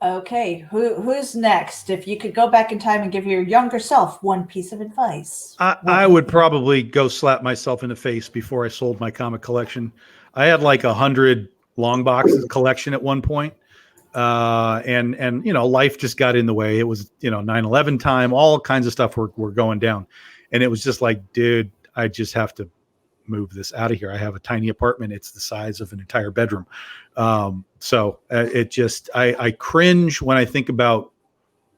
Okay, who's next? If you could go back in time and give your younger self one piece of advice. I would probably go slap myself in the face before I sold my comic collection. I had like 100 long boxes collection at one point. And life just got in the way. It was, 9/11 time, all kinds of stuff were going down. And it was just like, dude, I just have to move this out of here. I have a tiny apartment. It's the size of an entire bedroom. So I cringe when I think about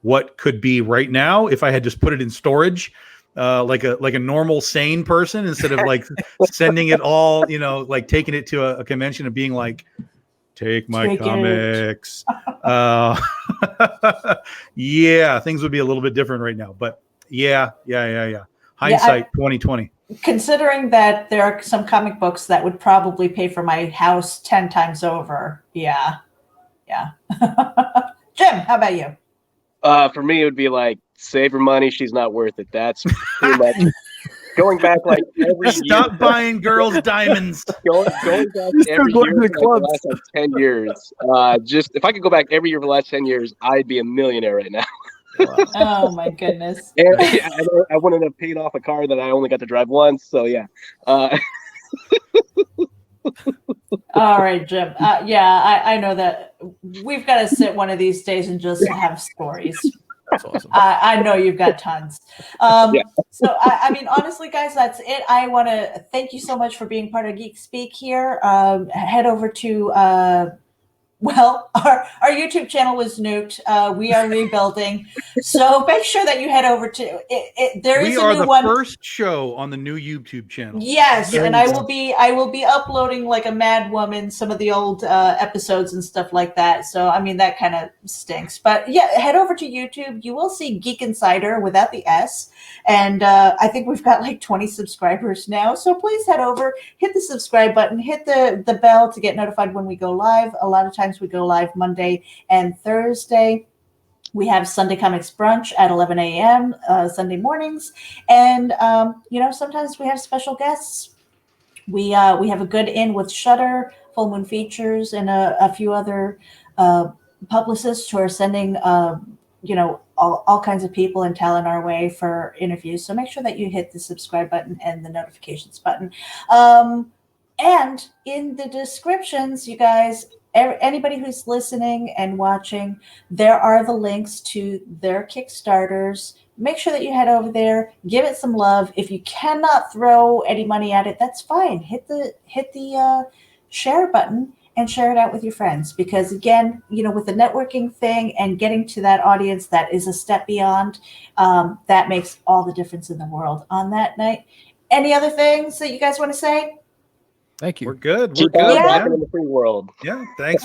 what could be right now if I had just put it in storage, like a normal sane person, instead of like sending it all, like taking it to a convention and being like, take my comics. Yeah, things would be a little bit different right now, but yeah. Hindsight 2020. Considering that there are some comic books that would probably pay for my house 10 times over. Yeah. Jim, how about you? For me, it would be like, save her money. She's not worth it. That's too much. Going back like every Stop year. buying girls' diamonds. Going back every year for the last 10 years. Just if I could go back every year for the last 10 years, I'd be a millionaire right now. Wow. Oh my goodness. And I wouldn't have paid off a car that I only got to drive once. So yeah. All right, Jim. I know that we've got to sit one of these days and just have stories. That's awesome. I know you've got tons. So, I mean, honestly, guys, that's it. I want to thank you so much for being part of Geek Speak here. Head over to, our YouTube channel was nuked. We are rebuilding. So make sure that you head over to it. There is a new one. We are the first show on the new YouTube channel. Yes, and I will be uploading like a mad woman some of the old episodes and stuff like that. So I mean that kind of stinks. But yeah, head over to YouTube. You will see Geek Insider without the S. And I think we've got like 20 subscribers now. So please head over, hit the subscribe button, hit the bell to get notified when we go live. A lot of times we go live Monday and Thursday. We have Sunday Comics Brunch at 11 a.m. Sunday mornings. And, sometimes we have special guests. We have a good in with Shudder, Full Moon Features, and a few other publicists who are sending, all kinds of people and talent our way for interviews. So make sure that you hit the subscribe button and the notifications button. And in the descriptions, you guys, anybody who's listening and watching, there are the links to their Kickstarters. Make sure that you head over there, give it some love. If you cannot throw any money at it, that's fine. Hit the share button and share it out with your friends. Because again, with the networking thing and getting to that audience that is a step beyond, that makes all the difference in the world on that night. Any other things that you guys want to say? Thank you. We're good. Keep We're good. on in the free world. Yeah. Thanks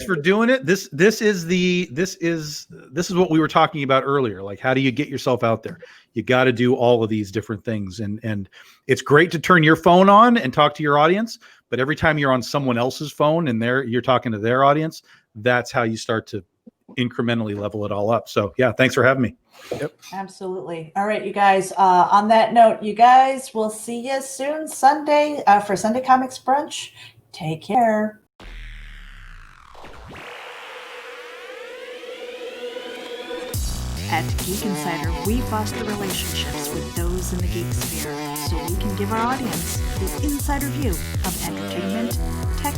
for doing it. This is what we were talking about earlier. Like, how do you get yourself out there? You got to do all of these different things. And it's great to turn your phone on and talk to your audience, but every time you're on someone else's phone and you're talking to their audience, that's how you start to incrementally level it all up. So yeah, thanks for having me. Yep. Absolutely. All right, you guys. On that note, you guys, we'll see you soon Sunday for Sunday Comics Brunch. Take care. At Geek Insider, we foster relationships with those in the geek sphere so we can give our audience the insider view of entertainment, tech,